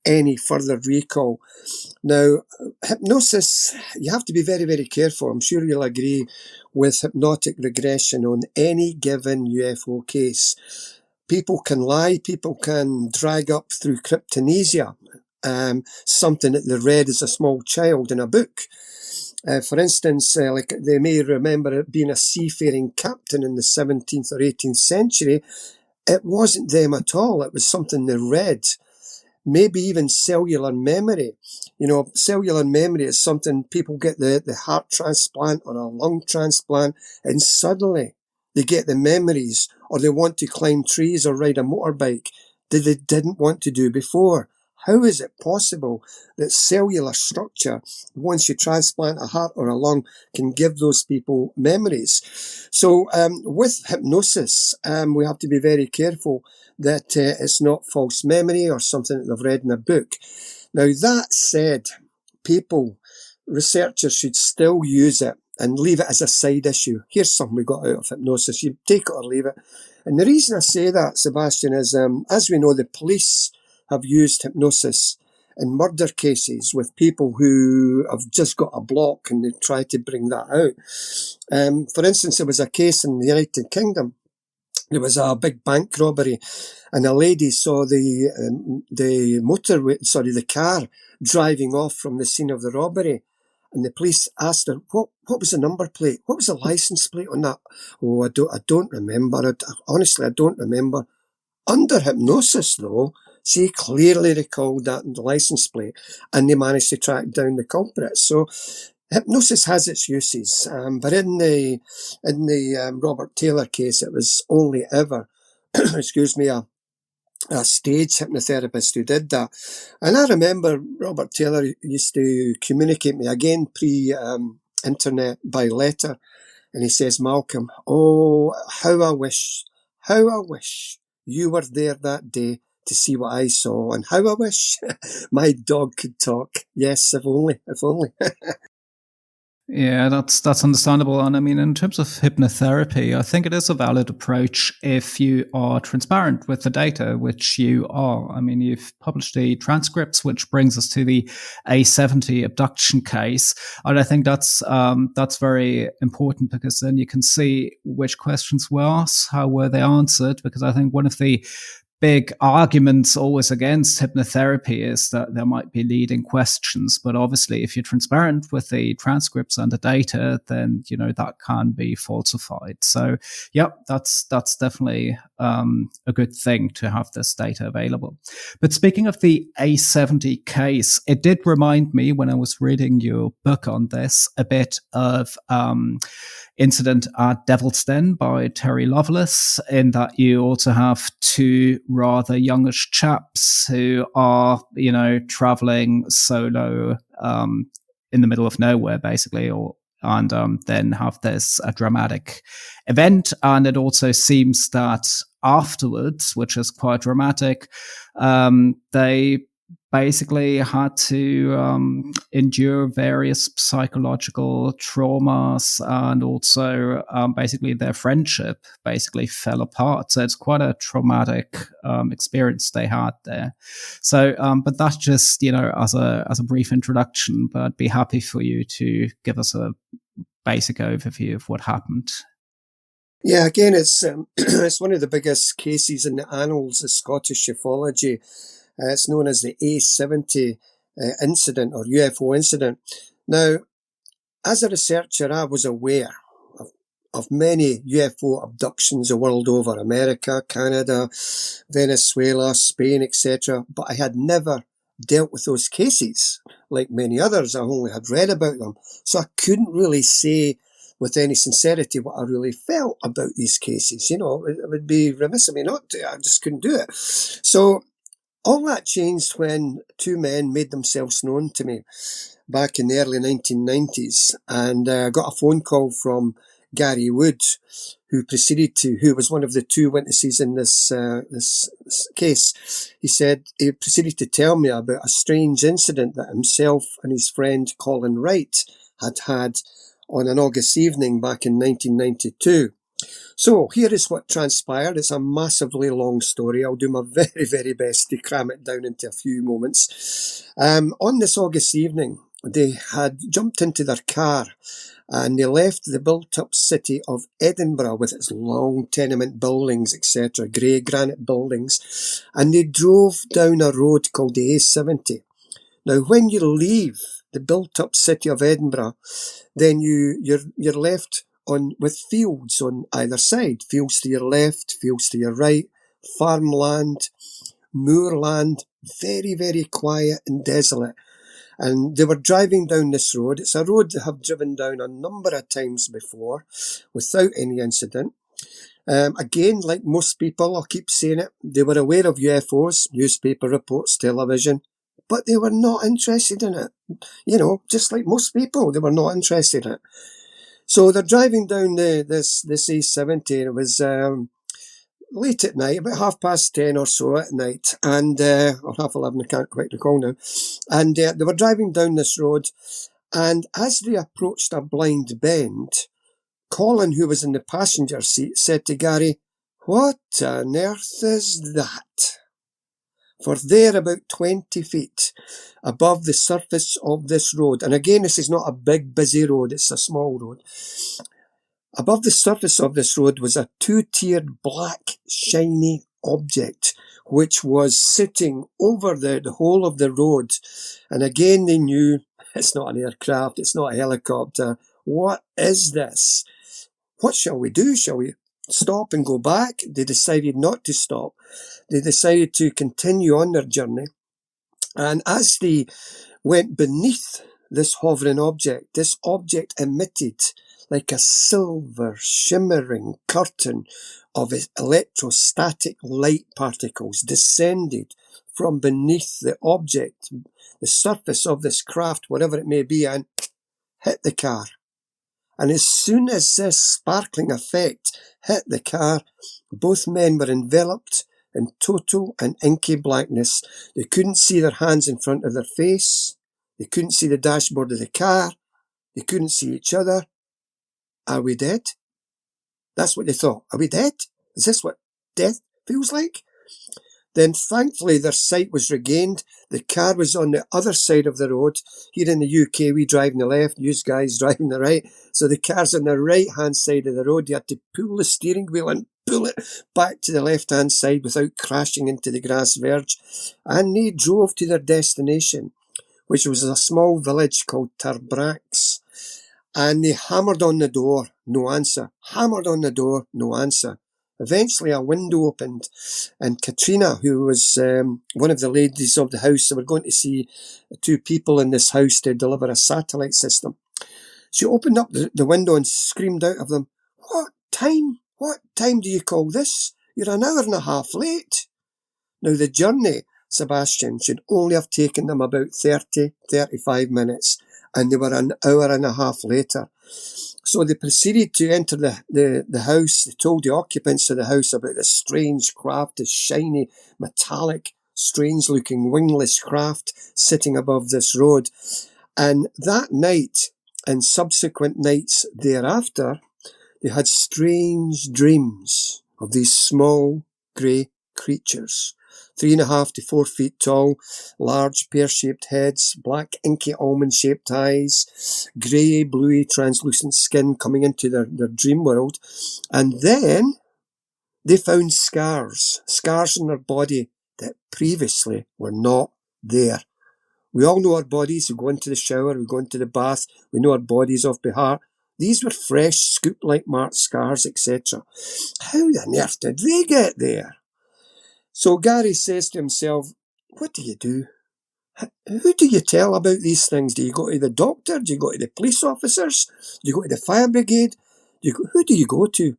any further recall? Now, hypnosis, you have to be very, very careful. I'm sure you'll agree with hypnotic regression on any given UFO case. People can lie, people can drag up through cryptomnesia, something that they read as a small child in a book. For instance, like they may remember it being a seafaring captain in the 17th or 18th century. It wasn't them at all. It was something they read. Maybe even cellular memory. You know, cellular memory is something people get the heart transplant or a lung transplant, and suddenly they get the memories, or they want to climb trees or ride a motorbike that they didn't want to do before. How is it possible that cellular structure, once you transplant a heart or a lung, can give those people memories? So with hypnosis, we have to be very careful that it's not false memory or something that they've read in a book. Now, that said, researchers should still use it and leave it as a side issue. Here's something we got out of hypnosis. You take it or leave it. And the reason I say that, Sebastian, is as we know, the police have used hypnosis in murder cases with people who have just got a block and they try to bring that out. For instance, there was a case in the United Kingdom. There was a big bank robbery, and a lady saw the car driving off from the scene of the robbery. And the police asked her, what was the number plate? What was the license plate on that? Oh, I don't remember. Honestly, I don't remember. Under hypnosis, though, she clearly recalled that in the license plate, and they managed to track down the culprit. So hypnosis has its uses, but in the Robert Taylor case, it was only ever, excuse me, a stage hypnotherapist who did that. And I remember Robert Taylor used to communicate me again pre-internet by letter, and he says, "Malcom, oh, how I wish you were there that day to see what I saw, and how I wish my dog could talk. Yes, if only." Yeah, that's understandable. And I mean, in terms of hypnotherapy, I think it is a valid approach if you are transparent with the data, which you are. I mean, you've published the transcripts, which brings us to the A70 abduction case. And I think that's very important, because then you can see which questions were asked, how were they answered, because I think one of the big arguments always against hypnotherapy is that there might be leading questions. But obviously, if you're transparent with the transcripts and the data, then, you know, that can be falsified. So, yeah, that's definitely a good thing to have this data available. But speaking of the A70 case, it did remind me, when I was reading your book on this, a bit of Incident at Devil's Den by Terry Lovelace, in that you also have two rather youngish chaps who are, you know, traveling solo in the middle of nowhere, basically, and then have this dramatic event. And it also seems that afterwards, which is quite dramatic, they basically had to endure various psychological traumas, and also basically their friendship basically fell apart. So it's quite a traumatic experience they had there. So, but that's just, you know, as a brief introduction, but I'd be happy for you to give us a basic overview of what happened. Yeah, again, it's it's one of the biggest cases in the annals of Scottish ufology. It's known as the A70 incident, or UFO incident. Now, as a researcher, I was aware of many UFO abductions the world over, America, Canada, Venezuela, Spain, etc. But I had never dealt with those cases. Like many others, I only had read about them. So I couldn't really say with any sincerity what I really felt about these cases. It would be remiss of me not to. I just couldn't do it. So all that changed when two men made themselves known to me back in the early 1990s, and I got a phone call from Gary Wood, who was one of the two witnesses in this case. He proceeded to tell me about a strange incident that himself and his friend Colin Wright had on an August evening back in 1992. So here is what transpired. It's a massively long story. I'll do my very, very best to cram it down into a few moments. On this August evening, they had jumped into their car and they left the built-up city of Edinburgh with its long tenement buildings, etc., grey granite buildings, and they drove down a road called the A70. Now, when you leave the built-up city of Edinburgh, then you're left with fields on either side. Fields to your left, fields to your right, farmland, moorland, very, very quiet and desolate. And they were driving down this road. It's a road they have driven down a number of times before without any incident. Again, like most people, I'll keep saying it, they were aware of UFOs, newspaper reports, television, but they were not interested in it. Just like most people, they were not interested in it. So they're driving down this A70, and it was late at night, about 10:30 or so at night, and or 11:30, I can't quite recall now. And they were driving down this road, and as they approached a blind bend, Colin, who was in the passenger seat, said to Gary, "What on earth is that?" For there, about 20 feet above the surface of this road, and again, this is not a big, busy road, it's a small road. Above the surface of this road was a two-tiered black, shiny object, which was sitting over the whole of the road. And again, they knew it's not an aircraft, it's not a helicopter. What is this? What shall we do? Shall we stop and go back? They decided not to stop. They decided to continue on their journey. And as they went beneath this hovering object, this object emitted like a silver shimmering curtain of electrostatic light particles descended from beneath the object, the surface of this craft, whatever it may be, and hit the car. And as soon as this sparkling effect hit the car, both men were enveloped in total and inky blackness. They couldn't see their hands in front of their face. They couldn't see the dashboard of the car. They couldn't see each other. Are we dead? That's what they thought. Are we dead? Is this what death feels like? Then thankfully their sight was regained. The car was on the other side of the road. Here in the UK, we drive on the left, you guys driving the right. So the car's on the right-hand side of the road. You had to pull the steering wheel and pull it back to the left-hand side without crashing into the grass verge. And they drove to their destination, which was a small village called Tarbrax. And they hammered on the door, no answer. Hammered on the door, no answer. Eventually a window opened, and Katrina, who was one of the ladies of the house, they were going to see two people in this house to deliver a satellite system. She opened up the window and screamed out of them, What time do you call this? You're an hour and a half late." Now the journey, Sebastian, should only have taken them about 35 minutes, and they were an hour and a half later. So they proceeded to enter the house. They told the occupants of the house about this strange craft, this shiny, metallic, strange-looking, wingless craft sitting above this road. And that night, and subsequent nights thereafter, they had strange dreams of these small, grey creatures. 3.5 to 4 feet tall, large pear-shaped heads, black inky almond-shaped eyes, grey, bluey, translucent skin coming into their dream world. And then they found scars in their body that previously were not there. We all know our bodies. We go into the shower, we go into the bath, we know our bodies off by heart. These were fresh, scoop-like marked scars, etc. How on earth did they get there? So Gary says to himself, what do you do? Who do you tell about these things? Do you go to the doctor? Do you go to the police officers? Do you go to the fire brigade? Who do you go to?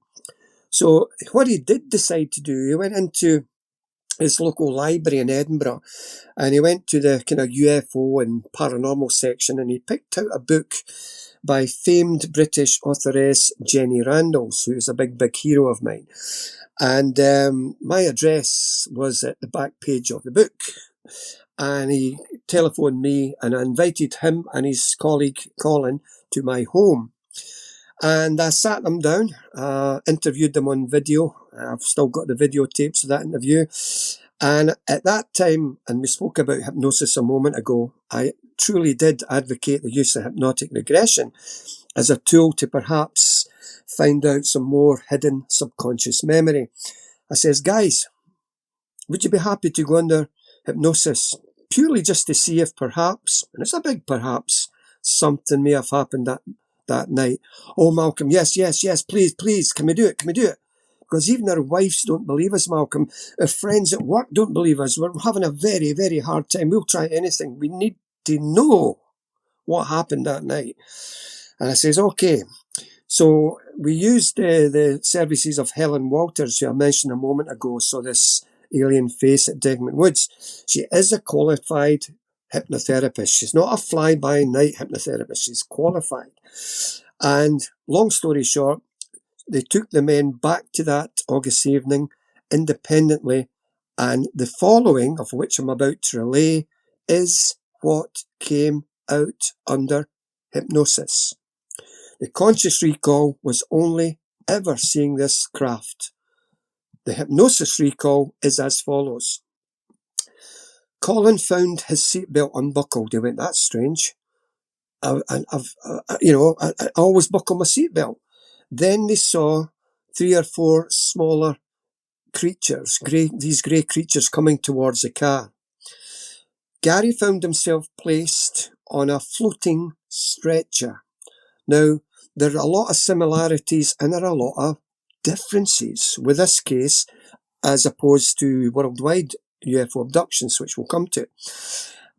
So what he did decide to do, he went into his local library in Edinburgh, and he went to the kind of UFO and paranormal section, and he picked out a book by famed British authoress Jenny Randalls, who's a big hero of mine. And my address was at the back page of the book. And he telephoned me, and I invited him and his colleague Colin to my home. And I sat them down, interviewed them on video. I've still got the videotapes of that interview. And at that time, and we spoke about hypnosis a moment ago, I truly did advocate the use of hypnotic regression as a tool to perhaps find out some more hidden subconscious memory. I says, guys, would you be happy to go under hypnosis purely just to see if perhaps, and it's a big perhaps, something may have happened that night? Oh, Malcolm, yes, please, can we do it? Because even our wives don't believe us, Malcolm. Our friends at work don't believe us. We're having a very, very hard time. We'll try anything. We need to know what happened that night. And I says, okay. So we used the services of Helen Walters, who I mentioned a moment ago. So this alien face at Dechmont Woods. She is a qualified hypnotherapist. She's not a fly-by-night hypnotherapist. She's qualified. And long story short, they took the men back to that August evening independently. And the following, of which I'm about to relay, is what came out under hypnosis. The conscious recall was only ever seeing this craft. The hypnosis recall is as follows. Colin found his seatbelt unbuckled. He went, that's strange. I always buckle my seatbelt. Then they saw 3 or 4 smaller creatures, these grey creatures coming towards the car. Gary found himself placed on a floating stretcher. Now, there are a lot of similarities and there are a lot of differences with this case as opposed to worldwide UFO abductions, which we'll come to.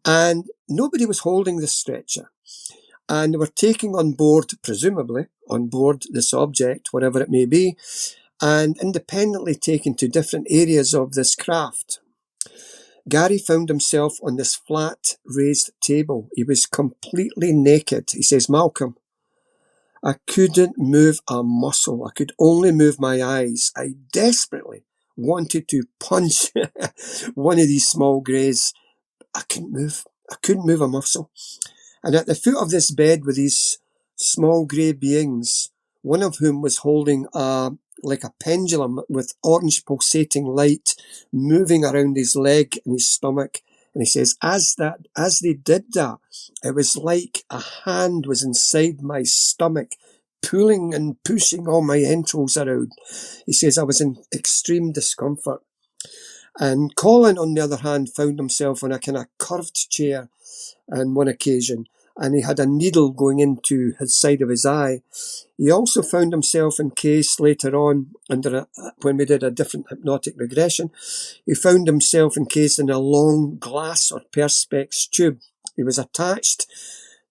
And nobody was holding this stretcher. And they were taking on board, presumably, on board this object, whatever it may be, and independently taken to different areas of this craft. Gary found himself on this flat, raised table. He was completely naked. He says, Malcolm, I couldn't move a muscle. I could only move my eyes. I desperately wanted to punch one of these small greys. I couldn't move. I couldn't move a muscle. And at the foot of this bed were these small grey beings, one of whom was holding like a pendulum with orange pulsating light moving around his leg and his stomach. And he says, as they did that, it was like a hand was inside my stomach, pulling and pushing all my entrails around. He says, I was in extreme discomfort. And Colin, on the other hand, found himself on a kind of curved chair on one occasion, and he had a needle going into his side of his eye. He also found himself encased later on when we did a different hypnotic regression. He found himself encased in a long glass or perspex tube. He was attached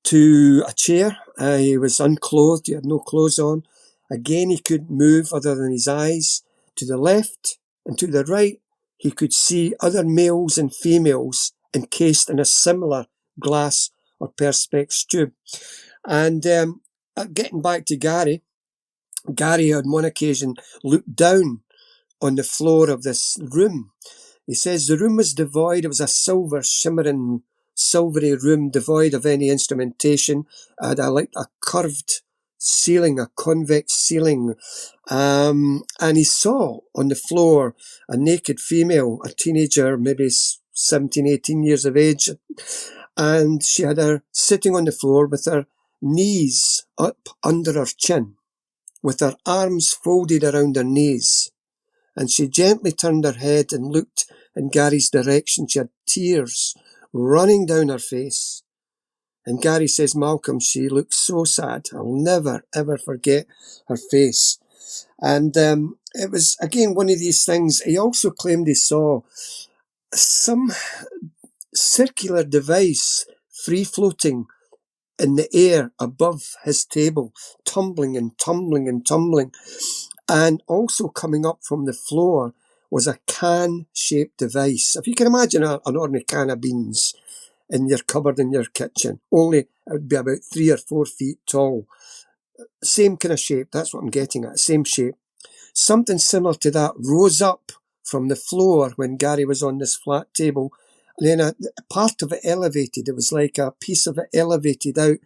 to a chair. He was unclothed. He had no clothes on. Again, he couldn't move other than his eyes. To the left and to the right, he could see other males and females encased in a similar glass or perspex tube. And getting back to Gary on one occasion looked down on the floor of this room. He says the room was devoid. It was a silver, shimmering, silvery room devoid of any instrumentation. It had a curved ceiling, a convex ceiling. And he saw on the floor a naked female, a teenager, maybe 17, 18 years of age. And she had her sitting on the floor with her knees up under her chin, with her arms folded around her knees. And she gently turned her head and looked in Gary's direction. She had tears running down her face. And Gary says, Malcom, she looks so sad. I'll never, ever forget her face. And it was, again, one of these things. He also claimed he saw some circular device free-floating in the air above his table, tumbling and tumbling and tumbling. And also coming up from the floor was a can-shaped device. If you can imagine an ordinary can of beans in your cupboard in your kitchen, only it would be about 3 or 4 feet tall. Same kind of shape, that's what I'm getting at, same shape. Something similar to that rose up from the floor when Gary was on this flat table. And then a part of it elevated. It was like a piece of it elevated out.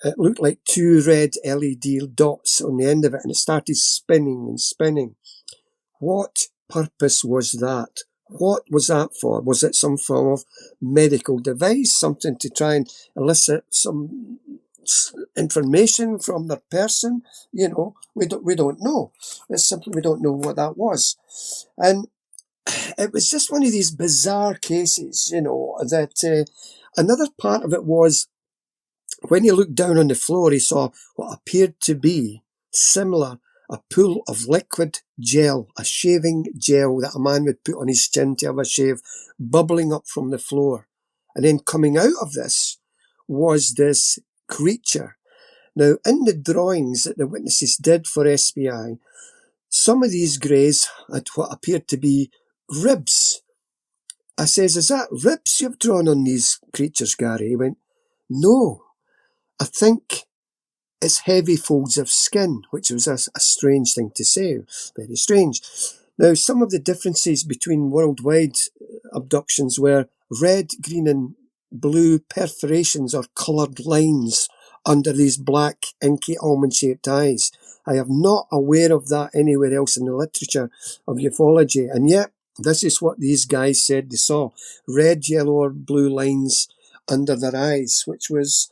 It looked like 2 red LED dots on the end of it, and it started spinning and spinning. What purpose was that? What was that for? Was it some form of medical device, something to try and elicit some information from the person? You know, we don't know. It's simply we don't know what that was. And it was just one of these bizarre cases, you know, that another part of it was when he looked down on the floor, he saw what appeared to be similar, a pool of liquid gel, a shaving gel that a man would put on his chin to have a shave, bubbling up from the floor. And then coming out of this was this creature. Now, in the drawings that the witnesses did for SBI, some of these greys had what appeared to be ribs. I says, is that ribs you've drawn on these creatures, Gary? He went, no. I think it's heavy folds of skin, which was a strange thing to say, very strange. Now, some of the differences between worldwide abductions were red, green and blue perforations or coloured lines under these black, inky, almond-shaped eyes. I am not aware of that anywhere else in the literature of ufology, and yet this is what these guys said they saw. Red, yellow or blue lines under their eyes, which was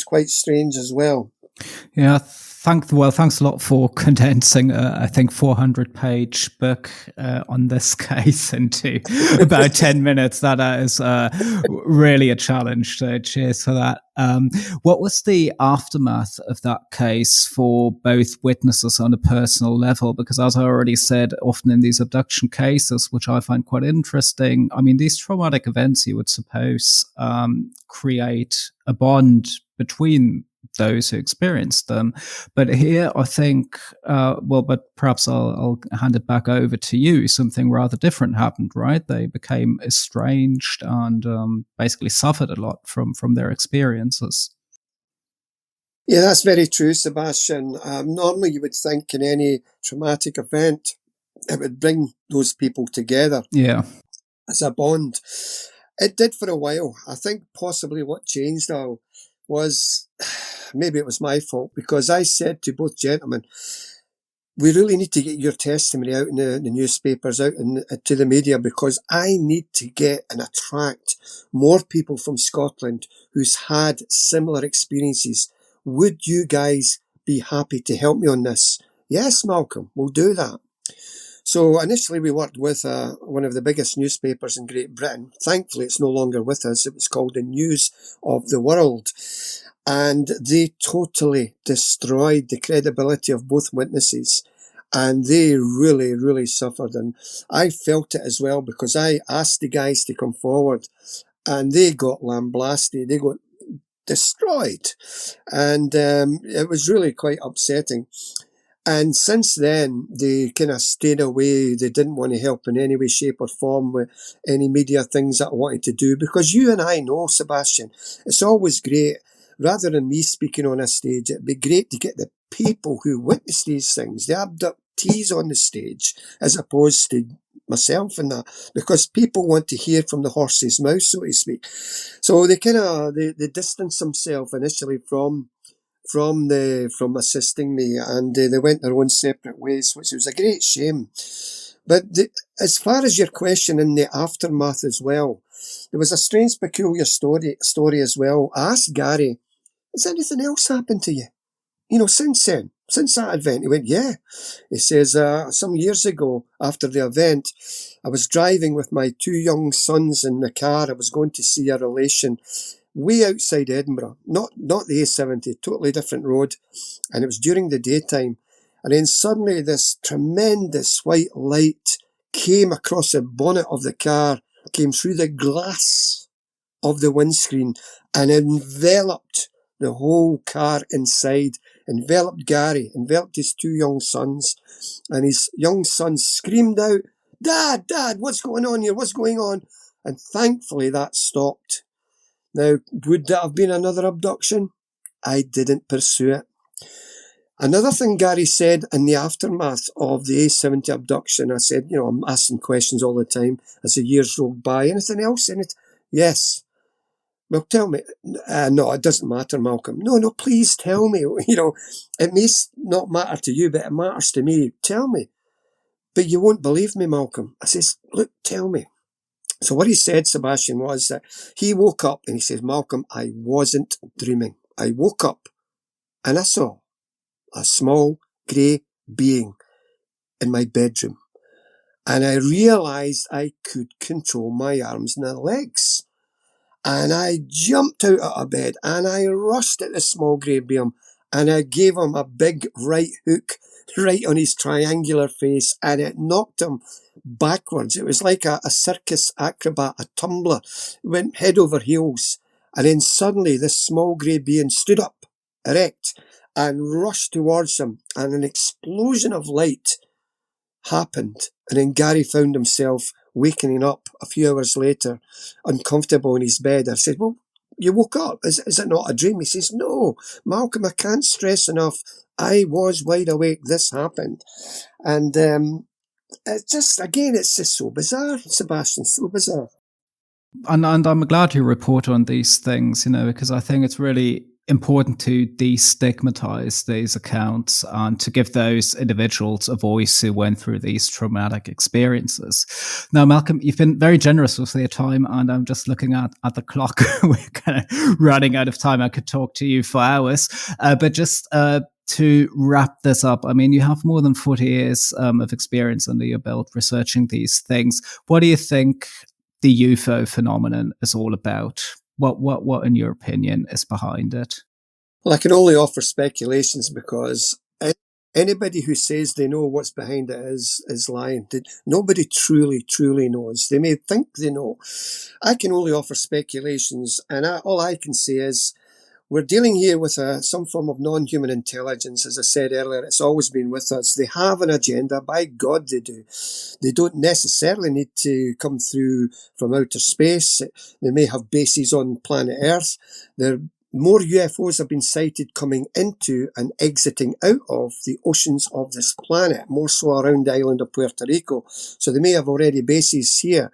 quite strange as well. Yeah, thanks a lot for condensing I think 400-page book on this case into about 10 minutes. That is really a challenge, so cheers for that. What was the aftermath of that case for both witnesses on a personal level? Because as I already said, often in these abduction cases, which I find quite interesting, I mean, these traumatic events, you would suppose, create a bond between those who experienced them. But here, I think, but perhaps I'll hand it back over to you. Something rather different happened, right? They became estranged and basically suffered a lot from their experiences. Yeah, that's very true, Sebastian. Normally you would think in any traumatic event, it would bring those people together. Yeah. As a bond. It did for a while. I think possibly what changed though was, maybe it was my fault, because I said to both gentlemen, we really need to get your testimony out in the newspapers, out to the media, because I need to get and attract more people from Scotland who's had similar experiences. Would you guys be happy to help me on this? Yes, Malcom, we'll do that. So initially we worked with one of the biggest newspapers in Great Britain. Thankfully, it's no longer with us. It was called the News of the World. And they totally destroyed the credibility of both witnesses. And they really, really suffered. And I felt it as well, because I asked the guys to come forward and they got lambasted. They got destroyed. And it was really quite upsetting. And since then, they kind of stayed away. They didn't want to help in any way, shape or form with any media things that I wanted to do. Because you and I know, Sebastian, it's always great. Rather than me speaking on a stage, it'd be great to get the people who witness these things, the abductees on the stage, as opposed to myself and that. Because people want to hear from the horse's mouth, so to speak. So they they distanced themselves initially from assisting me, and they went their own separate ways, which was a great shame. But as far as your question in the aftermath as well, there was a strange, peculiar story as well. I asked Gary, has anything else happened to you? You know, since then, since that event? He went, yeah. He says, some years ago, after the event, I was driving with my 2 young sons in the car. I was going to see a relation. way outside Edinburgh, not the A70, totally different road, and it was during the daytime. And then suddenly this tremendous white light came across the bonnet of the car, came through the glass of the windscreen and enveloped the whole car inside, enveloped Gary, enveloped his two young sons, and his young sons screamed out, Dad, what's going on here? What's going on? And thankfully that stopped. Now, would that have been another abduction? I didn't pursue it. Another thing Gary said in the aftermath of the A70 abduction, I said, I'm asking questions all the time as the years rolled by. Anything else in it? Yes. Well, tell me. No, it doesn't matter, Malcolm. No, please tell me. It may not matter to you, but it matters to me. Tell me. But you won't believe me, Malcolm. I says, look, tell me. So what he said, Sebastian, was that he woke up and he says, Malcolm, I wasn't dreaming. I woke up and I saw a small grey being in my bedroom. And I realised I could control my arms and legs. And I jumped out of bed and I rushed at the small grey being and I gave him a big right hook right on his triangular face, and it knocked him backwards. It was like a circus acrobat, a tumbler, went head over heels. And then suddenly this small grey being stood up, erect, and rushed towards him, and an explosion of light happened. And then Gary found himself waking up a few hours later, uncomfortable in his bed. I said, well, you woke up. Is it not a dream? He says, no, Malcolm, I can't stress enough. I was wide awake. This happened. And it's just so bizarre, Sebastian, so bizarre. And I'm glad you report on these things, because I think it's really important to destigmatize these accounts and to give those individuals a voice who went through these traumatic experiences. Now, Malcolm, you've been very generous with your time, and I'm just looking at the clock. We're kind of running out of time. I could talk to you for hours, but just to wrap this up, I mean, you have more than 40 years of experience under your belt researching these things. What do you think the UFO phenomenon is all about? What, in your opinion, is behind it? Well, I can only offer speculations, because anybody who says they know what's behind it is lying. Nobody truly knows. They may think they know. I can only offer speculations, and all I can say is we're dealing here with some form of non-human intelligence. As I said earlier, it's always been with us. They have an agenda. By God, they do. They don't necessarily need to come through from outer space. They may have bases on planet Earth. More UFOs have been sighted coming into and exiting out of the oceans of this planet, more so around the island of Puerto Rico. So they may have already bases here.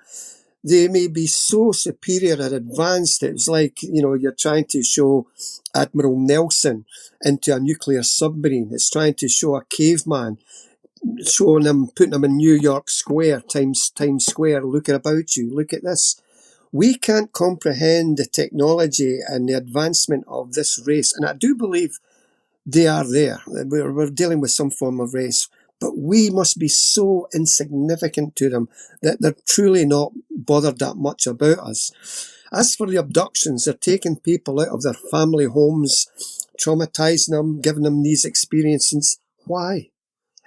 They may be so superior and advanced. It's like, you're trying to show Admiral Nelson into a nuclear submarine. It's trying to show a caveman, putting him in New York Square, Times Square. Look about you. Look at this. We can't comprehend the technology and the advancement of this race. And I do believe they are there. We're dealing with some form of race. But we must be so insignificant to them that they're truly not bothered that much about us. As for the abductions, they're taking people out of their family homes, traumatizing them, giving them these experiences. Why?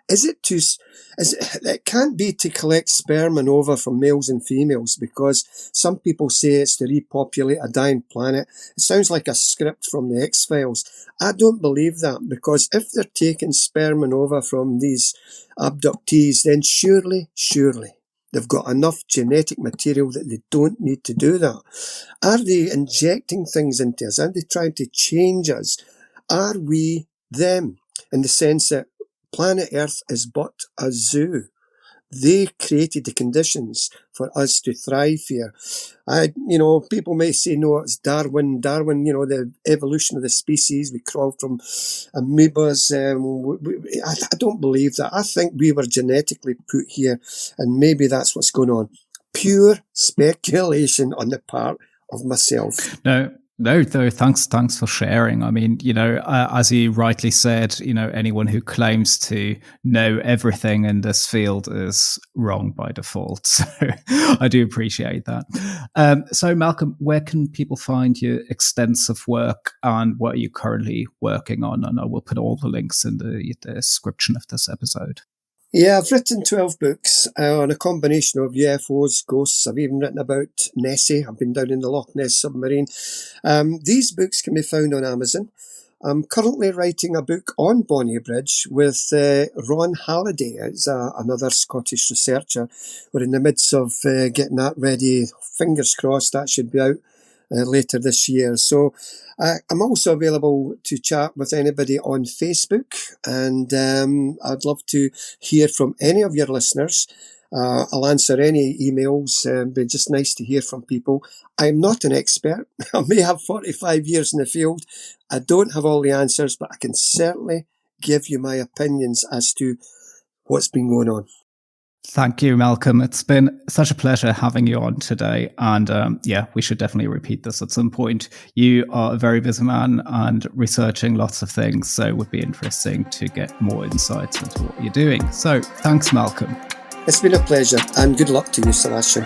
It can't be to collect sperm and ova from males and females, because some people say it's to repopulate a dying planet. It sounds like a script from the X-Files. I don't believe that, because if they're taking sperm and ova from these abductees, then surely they've got enough genetic material that they don't need to do that. Are they injecting things into us? Are they trying to change us? Are we them? In the sense that planet Earth is but a zoo. They created the conditions for us to thrive here. People may say, no, it's Darwin, the evolution of the species. We crawled from amoebas. I don't believe that. I think we were genetically put here, and maybe that's what's going on. Pure speculation on the part of myself. No, No, thanks for sharing. I mean, as you rightly said, anyone who claims to know everything in this field is wrong by default. So I do appreciate that. So Malcolm, where can people find your extensive work and what are you currently working on? And I will put all the links in the description of this episode. Yeah, I've written 12 books on a combination of UFOs, ghosts. I've even written about Nessie. I've been down in the Loch Ness submarine. These books can be found on Amazon. I'm currently writing a book on Bonnybridge with Ron Halliday. It's another Scottish researcher. We're in the midst of getting that ready. Fingers crossed that should be out later this year. So I'm also available to chat with anybody on Facebook, and I'd love to hear from any of your listeners. I'll answer any emails. It'd be just nice to hear from people. I'm not an expert. I may have 45 years in the field. I don't have all the answers, but I can certainly give you my opinions as to what's been going on. Thank you, Malcolm. It's been such a pleasure having you on today. And we should definitely repeat this at some point. You are a very busy man and researching lots of things. So it would be interesting to get more insights into what you're doing. So thanks, Malcolm. It's been a pleasure, and good luck to you, Sebastian.